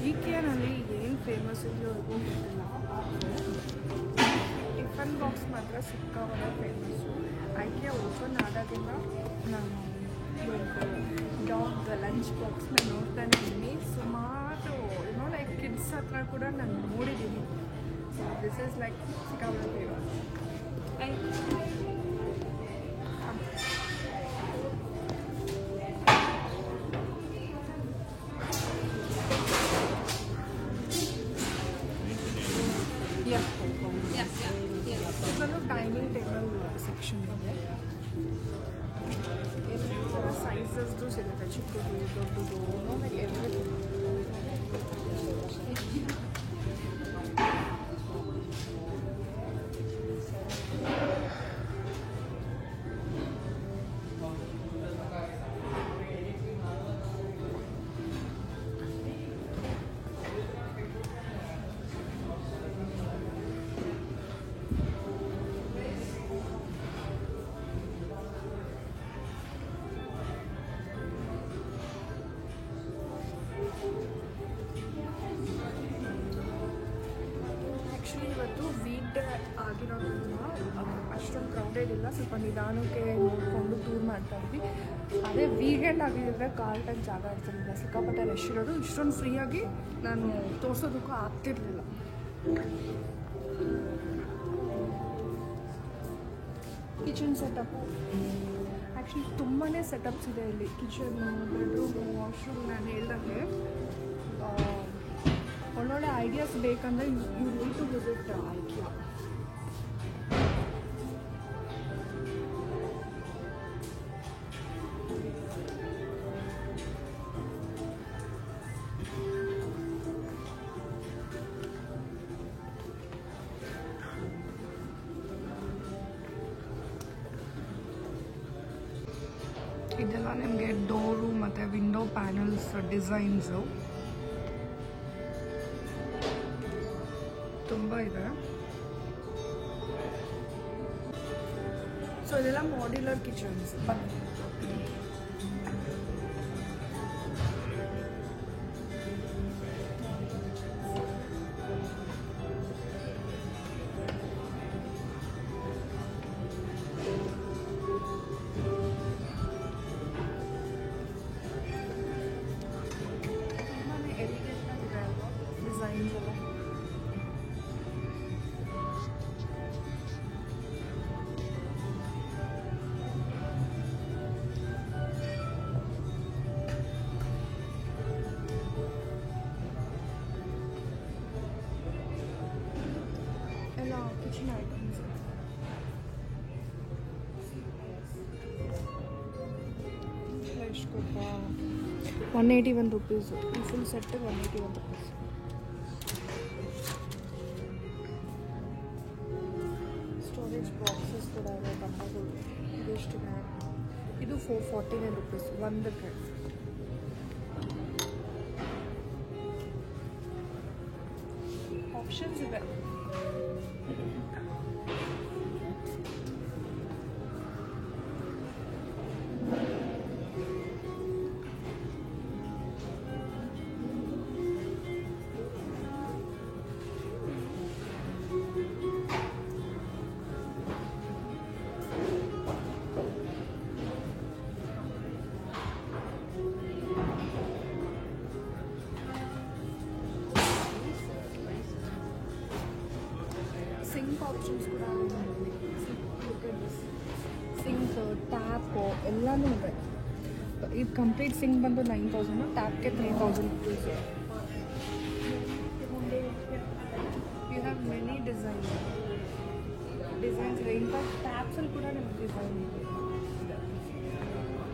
ಐಕಿಯಾನಲ್ಲಿ ಏನು ಫೇಮಸ್ ಇದೆಯೋ ಗೊತ್ತಿಲ್ಲ. ಟಿಫನ್ ಬಾಕ್ಸ್ ಮಾತ್ರ ಸಿಕ್ಕಾಪಟ್ಟೆ ಫೇಮಸ್ಸು. ಐಕಿಯಾ ಓಪನ್ ಆದಾಗಿಂದ ನಾನು ಡಾಗ್ ಲಂಚ್ ಬಾಕ್ಸ್ನ ನೋಡ್ತಾನೆ ಇದ್ದೀನಿ. ಸುಮಾರು ಏನೋ ಲೈಕ್ ಕಿಡ್ಸ್ ಹತ್ರ ಕೂಡ ನಾನು ನೋಡಿದ್ದೀನಿ. ಸೊ ದಿಸ್ ಇಸ್ ಲೈಕ್ ಸಿಕ್ಕಾಪಟ್ಟೆ ಫೇಮಸ್. ಇದನ್ನು ಡೈನಿಂಗ್ ಟೇಬಲ್ ಸೆಕ್ಷನ್ ಇದೆ. ಎಲ್ಲ ಥರ ಸೈಜಸ್ದು ಸಿಗುತ್ತೆ, ಚಿಕ್ಕದು ದೊಡ್ಡದು, ಲೈಕ್ ಎವ್ರಿಥಿಂಗ್. ಇವತ್ತು ವೀಕ್ ಡೇ ಆಗಿರೋದ್ರಿಂದ ಅಷ್ಟೊಂದು ಕ್ರೌಡೆಡ್ ಇಲ್ಲ, ಸ್ವಲ್ಪ ನಿಧಾನಕ್ಕೆ ನೋಡಿಕೊಂಡು ಟೂರ್ ಮಾಡ್ತಾ ಇದ್ವಿ. ಅದೇ ವೀಕೆಂಡ್ ಆಗಿದ್ದರೆ ಕಾರ್ಟಾಗಿ ಜಾಗ ಇರ್ತಿರಲಿಲ್ಲ, ಸಿಕ್ಕಾಪಟ್ಟೆ ರಶ್ ಇರೋದು. ಇಷ್ಟೊಂದು ಫ್ರೀಯಾಗಿ ನಾನು ತೋರಿಸೋದಕ್ಕೂ ಆಗ್ತಿರ್ಲಿಲ್ಲ. ಕಿಚನ್ ಸೆಟಪ್ಪು ಆ್ಯಕ್ಚುಲಿ ತುಂಬಾ ಸೆಟಪ್ಸ್ ಇದೆ ಇಲ್ಲಿ. Kitchen, bedroom, washroom. ನಾನು ಹೇಳ್ದಂಗೆ ಒಳ್ಳೊಳ್ಳೆ ಐಡಿಯಾಸ್ ಬೇಕಂದರೆ you need to visit IKEA. ಇದೆಲ್ಲ ನಿಮಗೆ ಡೋರು ಮತ್ತು ವಿಂಡೋ ಪ್ಯಾನಲ್ಸ್ ಡಿಸೈನ್ಸು ತುಂಬ ಇದೆ. ಸೊ ಇದೆಲ್ಲ ಮಾಡ್ಯುಲರ್ ಕಿಚನ್ಸ್. ಡಿಸೈನ್ಸ್ ಎಲ್ಲ ಎಲ್ಲ ಕಿಚನ್ ಐಟಮ್ಸ್. ಎಷ್ಟು ಕೊಟ್ಟ 181 rupees. ಈ full set 181 rupees. Storage boxes ಕೂಡ ಇದೆ ಡಬ್ಬಗಳು. ಇದೆಷ್ಟಿದೆ? ಇದು 449 rupees ಒಂದಕ್ಕೆ. ಆಪ್ಷನ್ಸ್ ಇದೆ. ಸಿಂಕ್ ಆಪ್ಷನ್ಸ್ ಕೂಡ ಸಿಂಕ್ ಟ್ಯಾಪ್ ಎಲ್ಲನೂ ಇದೆ. ಇದು ಕಂಪ್ಲೀಟ್ ಸಿಂಕ್ ಬಂದು 9,000, ಟ್ಯಾಪ್ಗೆ 3,000 rupees. You have many designs ಇದೆ. ಇನ್ಫ್ಯಾಕ್ಟ್ ಟ್ಯಾಪ್ಸಲ್ಲಿ ಕೂಡ ನಿಮ್ಗೆ ಡಿಸೈನ್ ಇದೆ.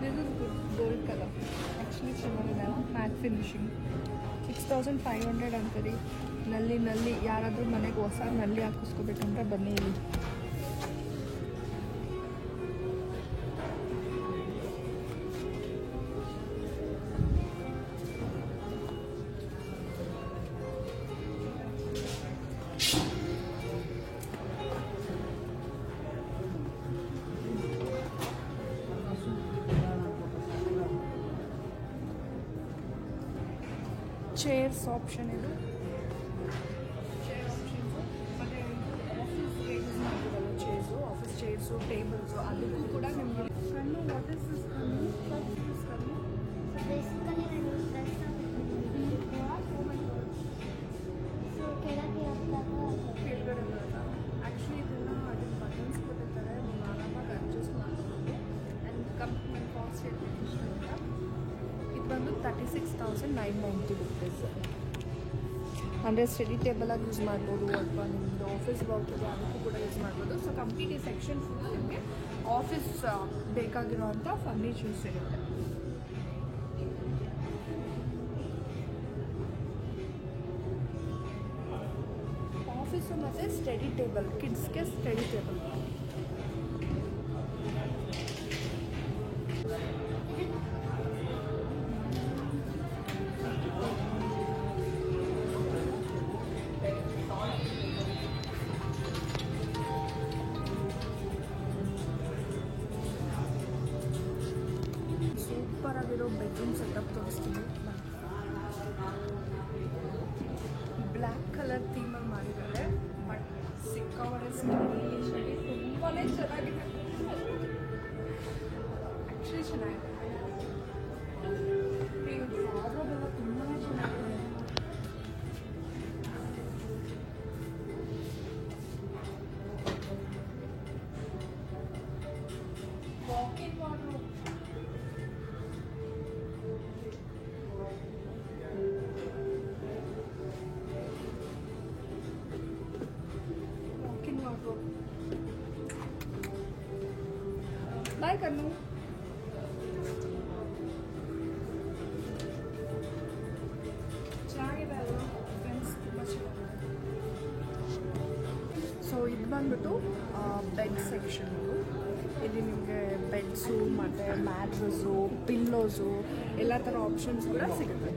This is good gold colour. Actually ಚೆನ್ನಾಗಿದೆ. ಮ್ಯಾಟ್ ಫಿನಿಶಿಂಗ್ 6,500 ಅಂತೀರಿ. ನಲ್ಲಿ ಯಾರಾದರೂ ಮನೆಗೆ ಹೊಸ ನಲ್ಲಿ ಹಾಕಿಸ್ಕೋಬೇಕಂದ್ರೆ ಬನ್ನಿ ಇಲ್ಲಿ. ಚೇರ್ಸ್ ಆಪ್ಷನ್ ಇದು. ಆಫೀಸ್ ಚೇರ್ಸು ಟೇಬಲ್ಸು ಅದಕ್ಕೂ ಕೂಡ ನಿಮಗೆ ಕಣ್ಣು. ವಾಟ್ ಇಸ್ ದಿಸ್ ಕಣ್ಣು? ಬೇಸಿಕಲಿ ನಾನು ಡ್ರೆಸ್ ಸೊ ಕೆಳಗೆ ಕೆಳಗಡೆ ಬರೋಲ್ಲ. ಆ್ಯಕ್ಚುಲಿ ಇದನ್ನು ಅದಕ್ಕೆ ಬಟನ್ಸ್ ಕೊಟ್ಟಿರ್ತಾರೆ. ನೀವು ಆರಾಮಾಗಿ ಅಡ್ಜಸ್ಟ್ ಮಾಡ್ಬೋದು. ಆ್ಯಂಡ್ ಕಂಪ್ನಿ ಕಾಸ್ಟ್ ಅಂತ ಇದು ಬಂದು 36,990 rupees. ಅಂದರೆ ಸ್ಟಡಿ ಟೇಬಲಾಗಿ ಯೂಸ್ ಮಾಡ್ಬೋದು ಅಥವಾ ನಿಮ್ಮದು ಆಫೀಸ್ ವರ್ಕ್ ಇದೆ ಅದಕ್ಕೂ ಕೂಡ ಯೂಸ್ ಮಾಡ್ಬೋದು. ಸೊ ಕಂಪ್ಲೀಟ್ ಈ ಸೆಕ್ಷನ್ ಫುಲ್ ನಿಮಗೆ ಆಫೀಸ್ ಬೇಕಾಗಿರೋವಂಥ ಫರ್ನಿಚರ್ಸ್ ಇರುತ್ತೆ. ಆಫೀಸು ಮತ್ತು ಸ್ಟಡಿ ಟೇಬಲ್, ಕಿಡ್ಸ್ಗೆ ಸ್ಟಡಿ ಟೇಬಲ್. ಸೂಪರ್ ಆಗಿರೋ ಬೆಡ್ರೂಮ್ ಸೆಟಪ್ ತೋರಿಸ್ತೀನಿ. ಬ್ಲ್ಯಾಕ್ ಕಲರ್ ಥೀಮಲ್ಲಿ ಮಾಡಿದ್ದಾರೆ. ಬಟ್ ಸಿಕ್ಕಾಪಟ್ಟೆ ಸ್ಟೈಲಿಶ್ ಆಗಿ ತುಂಬಾ ಚೆನ್ನಾಗಿದೆ. ಆ್ಯಕ್ಚುಲಿ ಚೆನ್ನಾಗಿದೆ. ವಾರ್ಡ್ರೋಬ್ ತುಂಬಾ ಚೆನ್ನಾಗಿದೆ. Walk-in wardrobe. बाय कन्नू. ಚೆನ್ನಾಗಿದೆ ಅಲ್ವಾ ಫ್ರೆಂಡ್ಸ್? ತುಂಬ ಚೆನ್ನಾಗಿದೆ. ಸೊ ಇದು ಬಂದ್ಬಿಟ್ಟು ಬಂದು ಬೆಡ್ ಸೆಕ್ಷನ್. ಇಲ್ಲಿ ನಿಮಗೆ ಬೆಡ್ಸು ಮತ್ತು ಮ್ಯಾಟ್ರಸ್ಸು, ಪಿಲ್ಲೋಸು ಎಲ್ಲ ಥರ ಆಪ್ಷನ್ಸ್ ಕೂಡ ಸಿಗುತ್ತೆ.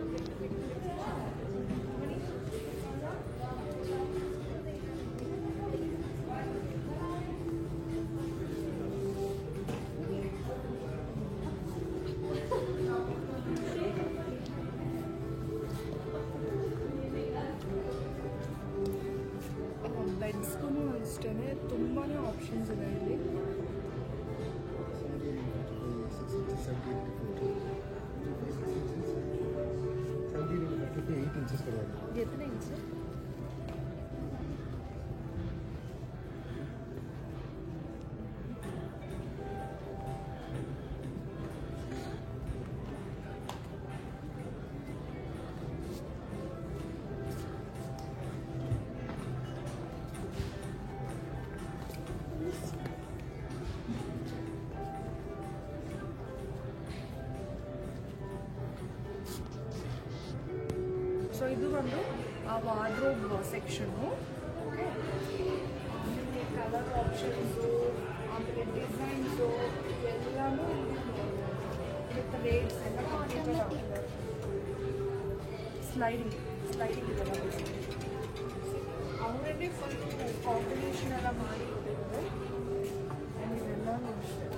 ಬೆಡ್ಸ್ಗೂ ಅಷ್ಟೇ ತುಂಬಾ ಆಪ್ಷನ್ಸ್ ಇದೆ ಇಲ್ಲಿ. ಎತ್ತನೇ ಇಂಚು? ಸೊ ಇದು ಒಂದು wardrobe section. Okay, colour options ಆಮೇಲೆ ಡಿಸೈನ್ಸು ಎಲ್ಲನೂ ವಿತ್ ರೇಟ್ಸ್ ಎಲ್ಲ ಕಂಪ್ಲೀಟೆಡ್ ಆಗಿದೆ. ಸ್ಲೈಡಿಂಗ್ ಇದೆಲ್ಲ ಆಲ್ರೆಡಿ ಫುಲ್ ಕಾಂಬಿನೇಷನ್ ಎಲ್ಲ ಮಾಡಿ ಇಟ್ಟಿದ್ದಾರೆ. ಇದೆಲ್ಲನೂ ಅಷ್ಟೇ.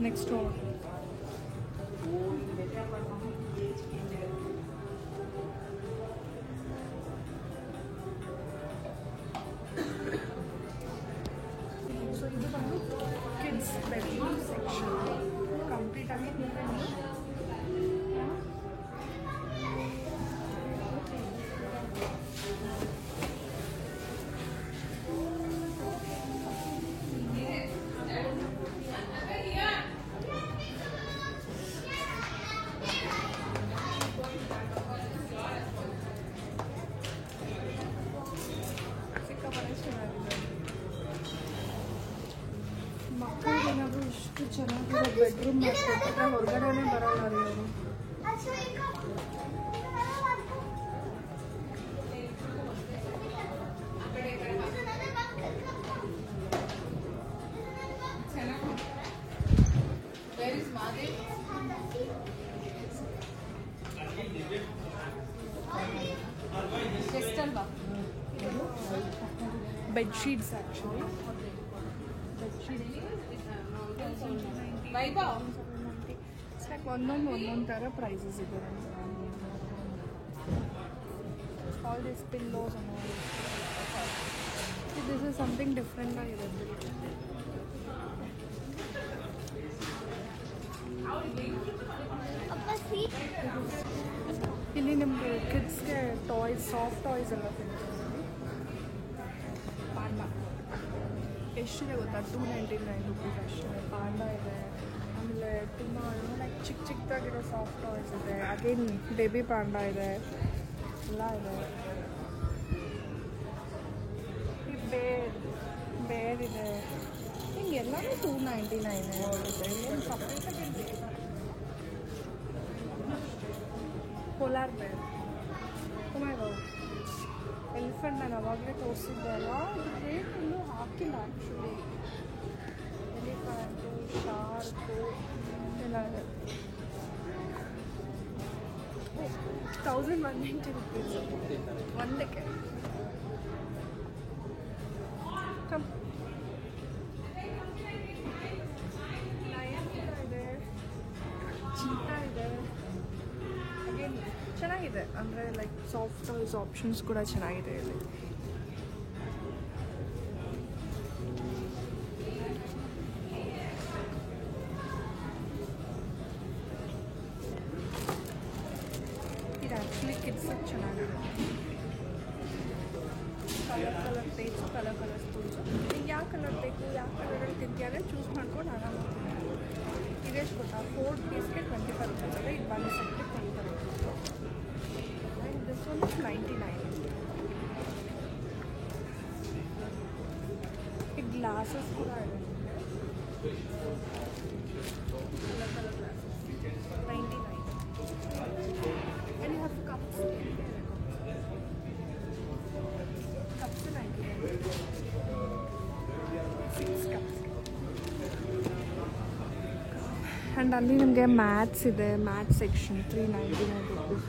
Next door. So ಇದು ಬಂದು ಕಿಡ್ಸ್ ಬೆಡ್ರೂಮ್ ಸೆಕ್ಷನ್. ಕಂಪ್ಲೀಟ್ ಆಗಿ ಮಕ್ಕಳಿಗೆ ಏನಾದರೂ ಇಷ್ಟು ಚೆನ್ನಾಗಿರೋ ಬೆಡ್ರೂಮ್ ಮಾಡ್ಕೊಟ್ರೆ ಹೊರಗಡೆನೇ ಬರೋಲ್ಲ ರೀ ಅವರು. ಬೆಡ್ಶೀಟ್ಸ್ ಆ್ಯಕ್ಚುಲಿ ಲೈಕ್ ಒಂದೊಂದು ಥರ ಪ್ರೈಸಸ್ ಇದೆ. All this pillows this is something different ಆಗಿದೆ. ಇಲ್ಲಿ ನಿಮಗೆ ಕಿಡ್ಸ್ಗೆ ಟಾಯ್ಸ್, ಸಾಫ್ಟ್ ಟಾಯ್ಸ್ ಎಲ್ಲ ಸಿಗ್ತದೆ. ಪಾಂಡಾ ಎಷ್ಟಿದೆ ಗೊತ್ತಾ? 299 ರುಪೀಸ್ ಅಷ್ಟೇ. ಪಾಂಡಾ ಇದೆ. ಆಮೇಲೆ ತುಂಬ ಲೈಕ್ ಚಿಕ್ಕದಾಗಿರೋ ಸಾಫ್ಟ್ ಟಾಯ್ಸ್ ಇದೆ. ಅಗೇನ್ ಬೇಬಿ ಪಾಂಡಾ ಇದೆ, ಎಲ್ಲ ಇದೆ. ಈ ಬೇರ್ ಇದೆ. ಹಿಂಗೆ ಎಲ್ಲನೂ 299 ಆಗುತ್ತೆ. ಏನು ಸಪ್ರೇಟಾಗಿ ಪೋಲಾರ್ ಬೇರ್. ಎಲಿಫೆಂಟ್ ನಾನು ಅವಾಗಲೇ ತೋರಿಸಿದ್ದೆ ಅಲ್ಲ, ರೇಟ್ ಇನ್ನೂ ಹಾಕಿಲ್ಲ ಆ್ಯಕ್ಚುಲಿ. ಎಲಿಫೆಂಟು, ಶಾರ್ಕು ಎಲ್ಲ ಇದೆ. 1190 ರುಪೀಸ್ ಒಂದಕ್ಕೆ. ಲಯನ್ ಇದೆ, ಚೀತಾ ಇದೆ. ಅಗೇನ್ ಚೆನ್ನಾಗಿದೆ, ಅಂದರೆ ಲೈಕ್ ಸಾಫ್ಟ್ ಟಾಯ್ಸ್ ಆಪ್ಷನ್ಸ್ ಕೂಡ ಚೆನ್ನಾಗಿದೆ ಇಲ್ಲಿ. ಇದು ಆ್ಯಕ್ಚುಲಿ ಕಿಡ್ಸಿಗೆ ಚೆನ್ನಾಗಿದೆ. Colour page, colour spoons. ನಿಮ್ಗೆ ಯಾವ ಕಲರ್ ಬೇಕು, ಯಾವ ಕಲರಲ್ಲಿ ತಿಂತೀಯಾದ್ರೆ ಚೂಸ್ ಮಾಡ್ಕೊಂಡು ಆರಾಮಾಗಿ ಇದೆಷ್ಟು ಗೊತ್ತಾ 4 ಪೀಸ್ಗೆ 25 rupees ಇದೆ. ಇದು 1 ಸೆಟ್ಗೆ 25 rupees. And this one is 99. ಈ ಗ್ಲಾಸಸ್ ಕೂಡ ಇದೆ. Colour glasses 99. And you have cups. Cups 99. 6 cups. And ಅಲ್ಲಿ ನಿಮಗೆ ಮ್ಯಾಥ್ಸ್ ಇದೆ, ಮ್ಯಾಥ್ಸ್ ಸೆಕ್ಷನ್ 399 rupees.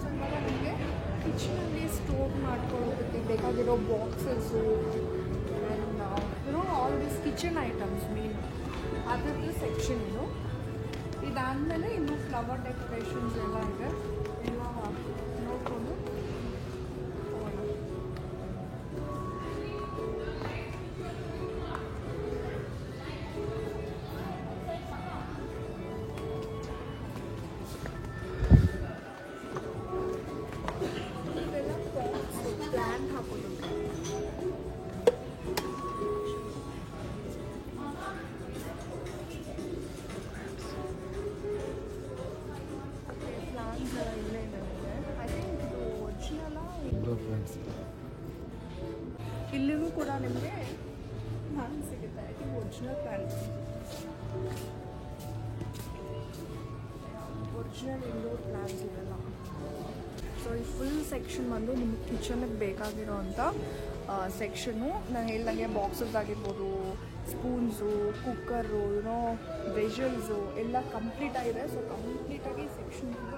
ಸೊ ಇವಾಗ ನಿಮಗೆ ಕಿಚನಲ್ಲಿ ಸ್ಟೋರ್ ಮಾಡ್ಕೊಳ್ಳೋದಕ್ಕೆ ಬೇಕಾಗಿರೋ boxes all this kitchen items main ಅದರದ್ದು ಸೆಕ್ಷನ್ ಇದು. ಇದಾದಮೇಲೆ ಇನ್ನು ಫ್ಲವರ್ ಡೆಕೋರೇಷನ್ಸ್ ಎಲ್ಲ ಇದೆ. ಎಲ್ಲ ನೋಡಿಕೊಂಡು ಹೋಗೋಣ. ಇದೆಲ್ಲ ಪಾಟ್ಸ್ ಪ್ಲ್ಯಾಂಟ್ ಹಾಕೋದಕ್ಕೆ. ಪ್ಲಾಂಟ್ಸ್ ಎಲ್ಲ ಇಲ್ಲೇ ಇದೆ. ಐ ಥಿಂಕ್ ಇದು ಒರಿಜಿನಲ. ಇಲ್ಲಿನೂ ಕೂಡ ನಿಮಗೆ ಪ್ಲಾಂಟ್ ಸಿಗುತ್ತೆ. I think original plant, original indoor plants ಇವೆಲ್ಲ. ಸೊ ಈ ಫುಲ್ ಸೆಕ್ಷನ್ ಬಂದು ನಿಮಗೆ ಕಿಚನ್ಗೆ ಬೇಕಾಗಿರೋ ಅಂಥ ಸೆಕ್ಷನ್ನು. ನಾನು ಹೇಳ್ದಂಗೆ ಬಾಕ್ಸಸ್ ಆಗಿರ್ಬೋದು, ಸ್ಪೂನ್ಸು, ಕುಕ್ಕರು, ವೆಜಲ್ಸು ಎಲ್ಲ ಕಂಪ್ಲೀಟ್ ಆಗಿದೆ. ಸೊ ಕಂಪ್ಲೀಟಾಗಿ ಸೆಕ್ಷನ್ ಕೂಡ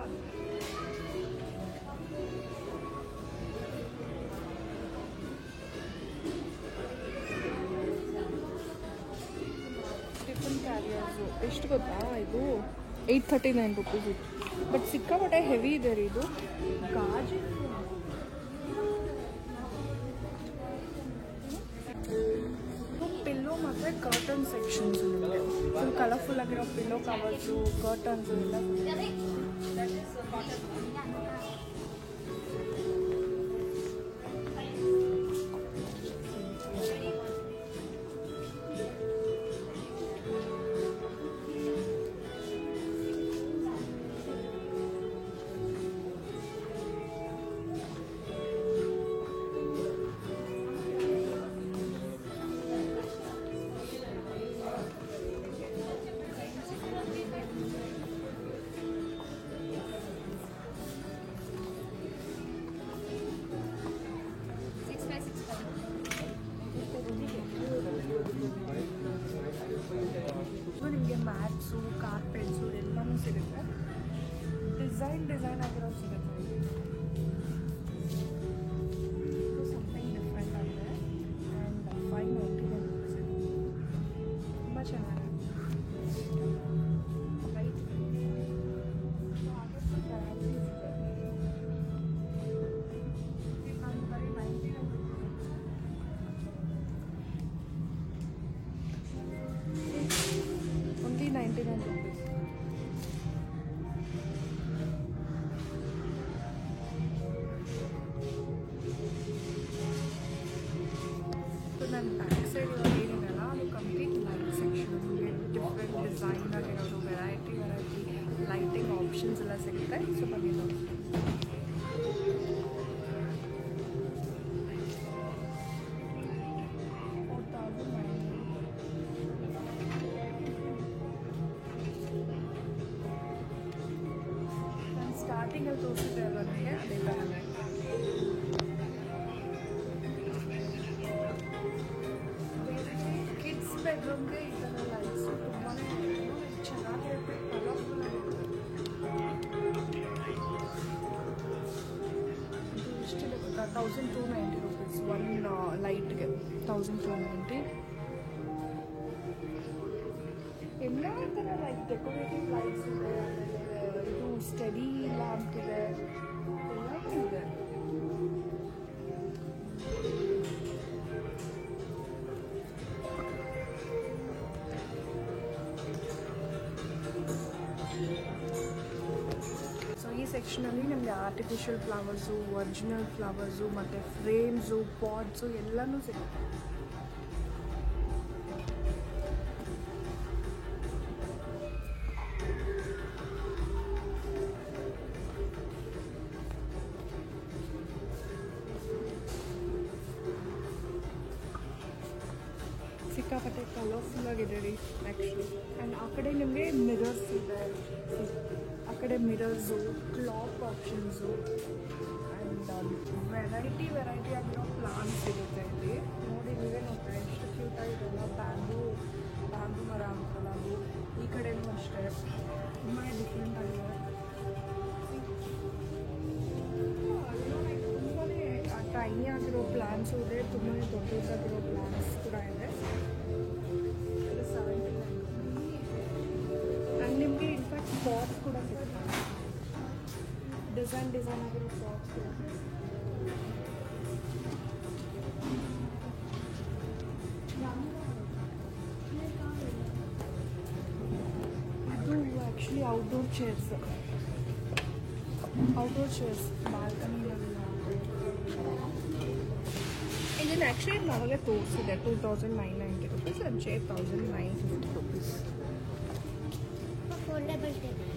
ಟಿಫನ್ ಕ್ಯಾರಿಯರ್ಸು ಎಷ್ಟು ಗೊತ್ತಾ, ಇದು 839 rupees ಇದು. ಬಟ್ ಸಿಕ್ಕಾಪಟ್ಟೆ ಹೆವಿ ಇದೆ ರೀ ಇದು. ಗಾಜು ಪಿಲ್ಲೋ ಮತ್ತು ಕರ್ಟನ್ ಸೆಕ್ಷನ್ಸು ನಿಮಗೆ ಫುಲ್ ಕಲರ್ಫುಲ್ ಆಗಿರೋ ಪಿಲ್ಲೋ ಕವರ್ಸು, ಕರ್ಟನ್ಸು ಎಲ್ಲ. ನಿಮಗೆ ಮ್ಯಾಟ್ಸು, ಕಾರ್ಪೆಟ್ಸು ಎಲ್ಲನೂ ಸಿಗುತ್ತೆ. ಡಿಸೈನ್ ಆಗಿರೋದು ಸಿಗುತ್ತೆ. ಸಮಥಿಂಗ್ ಡಿಫ್ರೆಂಟ್ ಆಗಿದೆ. ಆ್ಯಂಡ್ 599 rupees ಇದೆ. ತುಂಬ ಚೆನ್ನಾಗಿದೆ. ರೈಟ್ ಬರೀ 99 only 99 rupees. So then back side ಏನಿದೆಲ್ಲ ಅದು complete light section. Different design ಆಗಿರೋದು, ವೆರೈಟಿ ಲೈಟಿಂಗ್ ಆಪ್ಷನ್ಸ್ ಎಲ್ಲ ಸಿಗುತ್ತೆ. ಸೊ ಬನ್ನಿ ನೋಡಿ. ಸ್ಟಾರ್ಟಿಂಗಲ್ಲಿ ತೋರಿಸಿದ್ದೆ ಅಲ್ಲ ನನಗೆ, ಅದೇ ಥರನೇ. ಕಿಡ್ಸ್ ಬೆಡ್ರೂಮ್ಗೆ ಈ ಥರ ಲೈಟ್ಸು ತುಂಬಾ ಚೆನ್ನಾಗಿರುತ್ತೆ, ಕಲರ್ಫುಲ್ ಆಗಿರುತ್ತೆ. ಇದು ಎಷ್ಟಿದೆ ಗೊತ್ತಾ, 1290 rupees ಒನ್ ಲೈಟ್ಗೆ. 1290. ಎಲ್ಲ ಥರ ಲೈಕ್ ಡೆಕೋರೇಟಿವ್ ಲೈಟ್ಸ್ ಇದೆ. ಇದು ಸ್ಟಡಿ ಲ್ಯಾಂಪ್ ಇದೆ, ಎಲ್ಲ ಇದೆ. ಸೊ ಈ ಸೆಕ್ಷನಲ್ಲಿ ನಿಮಗೆ ಆರ್ಟಿಫಿಷಿಯಲ್ ಫ್ಲವರ್ಸು, ಒರಿಜಿನಲ್ ಫ್ಲವರ್ಸು ಮತ್ತು ಫ್ರೇಮ್ಸು, ಪಾಟ್ಸು ಎಲ್ಲನೂ ಸಿಗುತ್ತೆ. ಸಿಕ್ಕಾಪಟ್ಟೆ ಕಲರ್ಫುಲ್ ಆಗಿದೆ ರೀ ಆ್ಯಕ್ಚುಲಿ. ಆ್ಯಂಡ್ ಆ ಕಡೆ ನಿಮಗೆ ಮಿರರ್ಸ್ ಇದೆ, ಆ ಕಡೆ mirrors, clock options and variety ಆಗಿರೋ ಪ್ಲಾಂಟ್ಸ್ ಇರುತ್ತೆ ಇಲ್ಲಿ. ನೋಡಿ ನೀವೇ ನೋಡ್ತಾರೆ ಎಷ್ಟು ಕ್ಯೂಟಾಗಿದೆಲ್ಲ. ಬ್ಯಾಂಬೂ ಮರ ಅಂತಲ್ಲ ಅದು. ಈ ಕಡೆನೂ ಅಷ್ಟೇ ತುಂಬಾ ಡಿಫ್ರೆಂಟ್ ಆಗಿದೆ. ತುಂಬಾ ಟೈನಿ ಆಗಿರೋ ಪ್ಲಾಂಟ್ಸು ಇದೆ, ತುಂಬಾ ದೊಡ್ಡದಾಗಿರೋ ಪ್ಲಾಂಟ್ಸ್ ಕೂಡ ಇದೆ. ಆ್ಯಂಡ್ ನಿಮಗೆ ಇನ್ಫ್ಯಾಕ್ಟ್ ಪಾಟ್ಸ್ ಕೂಡ ಸಿಗುತ್ತೆ, ಡಿಸೈನ್ ಆಗಿರೋ ಪಾಟ್ಸ್ ಕೂಡ. ಇದು ಆ್ಯಕ್ಚುಲಿ ಔಟ್ಡೋರ್ ಚೇರ್ಸ್ ಬಾಲ್ಕನಿನಲ್ಲಿ. ಇದನ್ನು ಆ್ಯಕ್ಚುಲಿ ನಾವಾಗಲೇ ತೋರಿಸಿದೆ 2990 rupees and chair 1950 rupees. Foldable table.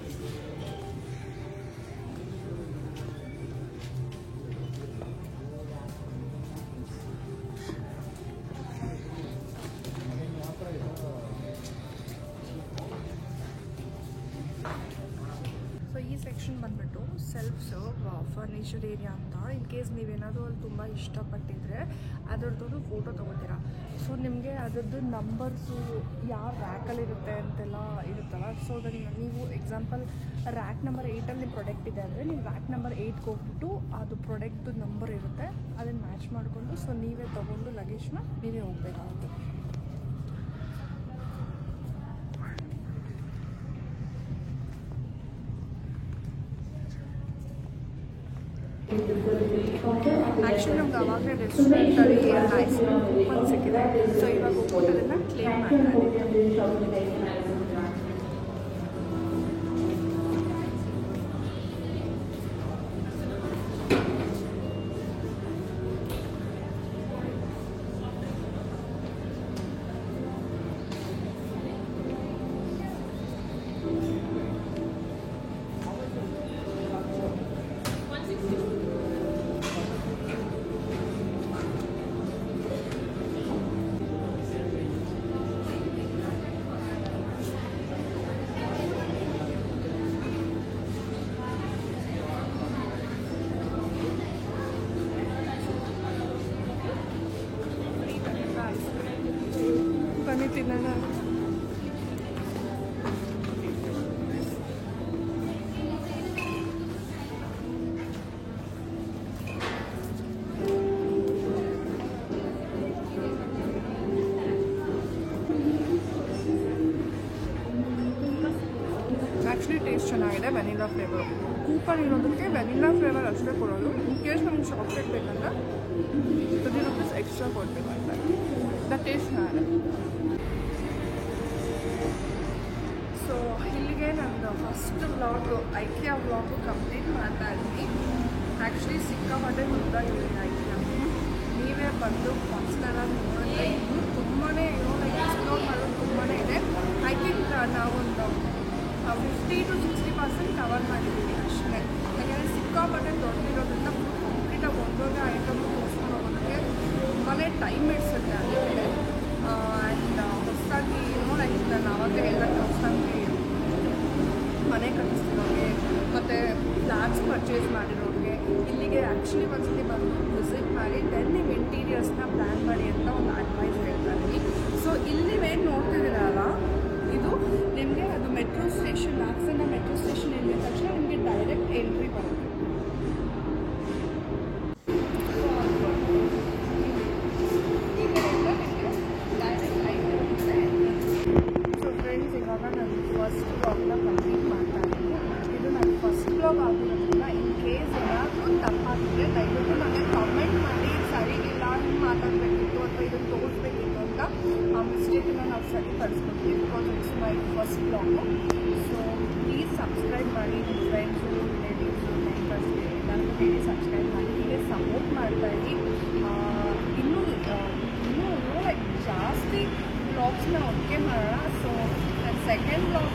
So ಈ ಸೆಕ್ಷನ್ ಬಂದ್ಬಿಟ್ಟು ಸೆಲ್ಫ್ ಸರ್ವ್ ಫರ್ನಿಚರ್ ಏರಿಯಾ ಅಂತ. ಇನ್ ಕೇಸ್ ನೀವೇನಾದರೂ ಅಲ್ಲಿ ತುಂಬ ಇಷ್ಟಪಟ್ಟಿದ್ರೆ ಅದರದ್ದು ಫೋಟೋ ತೊಗೋತೀರಾ. ಸೊ ನಿಮಗೆ ಅದರದ್ದು ನಂಬರ್ಸು ಯಾವ ರ್ಯಾಕಲ್ಲಿರುತ್ತೆ ಅಂತೆಲ್ಲ ಇರುತ್ತಲ್ಲ. ಸೊ ಅದನ್ನು ನೀವು ಎಕ್ಸಾಂಪಲ್ ರ್ಯಾಕ್ ನಂಬರ್ 8ಅಲ್ಲಿ ನಿಮ್ಮ ಪ್ರಾಡಕ್ಟ್ ಇದೆ ಅಂದರೆ ನೀವು ರ್ಯಾಕ್ ನಂಬರ್ 8ಗೆ ಹೋಗ್ಬಿಟ್ಟು ಅದು ಪ್ರಾಡಕ್ಟ್ದು ನಂಬರ್ ಇರುತ್ತೆ, ಅದನ್ನು ಮ್ಯಾಚ್ ಮಾಡಿಕೊಂಡು ಸೊ ನೀವೇ ತೊಗೊಂಡು ಲಗೇಜ್ನ ನೀವೇ ಹೋಗಬೇಕಾಗುತ್ತೆ. ಆ್ಯಕ್ಚುಲಿ ನಮ್ಗೆ ಅವಾಗಲೇ ರೆಸ್ಟೋರೆಂಟಲ್ಲಿ ಐಸ್ ಕ್ರೀಮ್ ಕೂಪನ್ ಸಿಕ್ಕಿದೆ. ಸೊ ಇವಾಗ ಹೋಗ್ಬಿಟ್ಟು ಅದನ್ನು ಕ್ಲೇಮ್ ಮಾಡ್ತಾರೆ. ಬನ್ನಿ ತಿನ್ನೋಣ. ಆ್ಯಕ್ಚುಲಿ ಟೇಸ್ಟ್ ಚೆನ್ನಾಗಿದೆ. ವೆನಿಲಾ ಫ್ಲೇವರು ಕೂಪನ್ ಇರೋದಕ್ಕೆ ವೆನಿಲಾ ಫ್ಲೇವರ್ ಅಷ್ಟೇ ಕೊಡೋದು. ಇನ್ ಕೇಸ್ ನಮ್ಗೆ ಚಾಕ್ಲೇಟ್ ಬೇಕಂದ್ರೆ 30 rupees ಎಕ್ಸ್ಟ್ರಾ ಕೊಡಬೇಕಾಗ್ತದೆ. ದ ಟೇಸ್ಟ್ ಚೆನ್ನಾಗಿದೆ. ಸೊ ಇಲ್ಲಿಗೆ ನಂದು first vlog IKEA vlog complete ಮಾಡ್ತಾ ಇದ್ದೀನಿ. ಆ್ಯಕ್ಚುಲಿ ಸಿಕ್ಕಾಪಟ್ಟೆ ಉದ್ದ ಇದೆ ಐಕಿಯಾ. ನೀವೇ ಬಂದು ಫಸ್ಟೆಲ್ಲ ನೋಡಿದ್ರೆ ಇನ್ನೂ ತುಂಬಾ ಎಕ್ಸ್ಪ್ಲೋರ್ ಮಾಡೋದು ತುಂಬಾ ಇದೆ. ಐ ಥಿಂಕ್ ನಾವೊಂದು 50 to 60% ಕವರ್ ಮಾಡಿದ್ದೀವಿ ಅಷ್ಟೇ. ಯಾಕೆಂದರೆ ಸಿಕ್ಕಾಪಟ್ಟೆ ದೊಡ್ಡದಿರೋದ್ರಿಂದ ಕಂಪ್ಲೀಟಾಗಿ ಒಂದೊಂದೇ ಐಟಮ್ ತೋರಿಸ್ಕೊಂಡು ಹೋಗೋದಕ್ಕೆ ತುಂಬಾ ಟೈಮ್ ಇಡ್ಸುತ್ತೆ. ಅದಕ್ಕೆ ಆ್ಯಂಡ್ ಹೊಸದಾಗಿ ಲೈಕ್ ನಾನು ಆವಾಗಲೇ ಹೇಳಿದಂಗೆ ಹೊಸದಾಗಿ ಮನೆ ಕಟ್ಟಿಸ್ತಿರೋರಿಗೆ ಮತ್ತು ಫ್ಲಾಟ್ಸ್ ಪರ್ಚೇಸ್ ಮಾಡಿರೋರಿಗೆ ಇಲ್ಲಿಗೆ ಆ್ಯಕ್ಚುಲಿ ಒಂದ್ಸತಿ ಬಂದು ವಿಸಿಟ್ ಮಾಡಿ ದೆನ್ ನಿಮ್ಮ ಇಂಟೀರಿಯರ್ಸ್ನ ಪ್ಲ್ಯಾನ್ ಮಾಡಿ ಅಂತ ಒಂದು ಅಡ್ವೈಸ್ ಹೇಳ್ತಾ ಇದ್ದೀನಿ. ಸೊ ಇಲ್ಲಿ ನೀವೇನು ನೋಡ್ತಿದ್ದೀರಲ್ಲ ಇದು ನಿಮಗೆ ಅದು metro station, Hassan metro station ಇಲ್ಲಿದ ತಕ್ಷಣ ನಿಮಗೆ ಡೈರೆಕ್ಟ್ ಎಂಟ್ರಿ ಬರುತ್ತೆ. ಈ ಕಡೆಯಿಂದ ನಿಮಗೆ ಡೈರೆಕ್ಟ್ ಐತೆ. ಸೊ ಫ್ರೆಂಡ್ಸ್, ಇವಾಗ ನಾನು ಫಸ್ಟ್ ಬ್ಲಾಗ್ನ ಕಂಪ್ಲೀಟ್ ಮಾಡ್ತಾ ಇದ್ದೀನಿ. ಇದು ನನ್ನ ಫಸ್ಟ್ ಬ್ಲಾಗ್ ಆಗಿರೋದ್ರಿಂದ ಇನ್ ಕೇಸ್ ಏನಾದರೂ ತಪ್ಪಾಗಿದ್ರೆ ದಯವಿಟ್ಟು ನನಗೆ ಕಾಮೆಂಟ್ ಮಾಡಿ ಸರಿಗಿಲ್ಲ, ಹಿಂಗೆ ಮಾತಾಡಬೇಕಿತ್ತು ಅಥವಾ ಇದನ್ನು ತೋರಿಸ್ಬೇಕಿತ್ತು ಅಂತ ಆ ಮಿಸ್ಟೇಕನ್ನು ನಾವು ಸರಿಪಡಿಸ್ಕೊತೀವಿ. Because it's my first blog. So please subscribe ಮಾಡಿ ನಿಮ್ಮ ಫ್ರೆಂಡ್ಸು, ರಿಲೇಟಿವ್ಸು ಅಂತೇಳಿ ಸಬ್ಸ್ಕ್ರೈಬ್ ಮಾಡಿ, ಹೀಗೆ ಸಪೋರ್ಟ್ ಮಾಡ್ತಾ ಇರಿ. ಇನ್ನೂ ಲೈಕ್ ಜಾಸ್ತಿ ವ್ಲಾಗ್ಸ್ನ ಒಟ್ಟಿಗೆ ಮಾಡೋಣ. ಸೊ ನನ್ನ ಸೆಕೆಂಡ್ ವ್ಲಾಗ್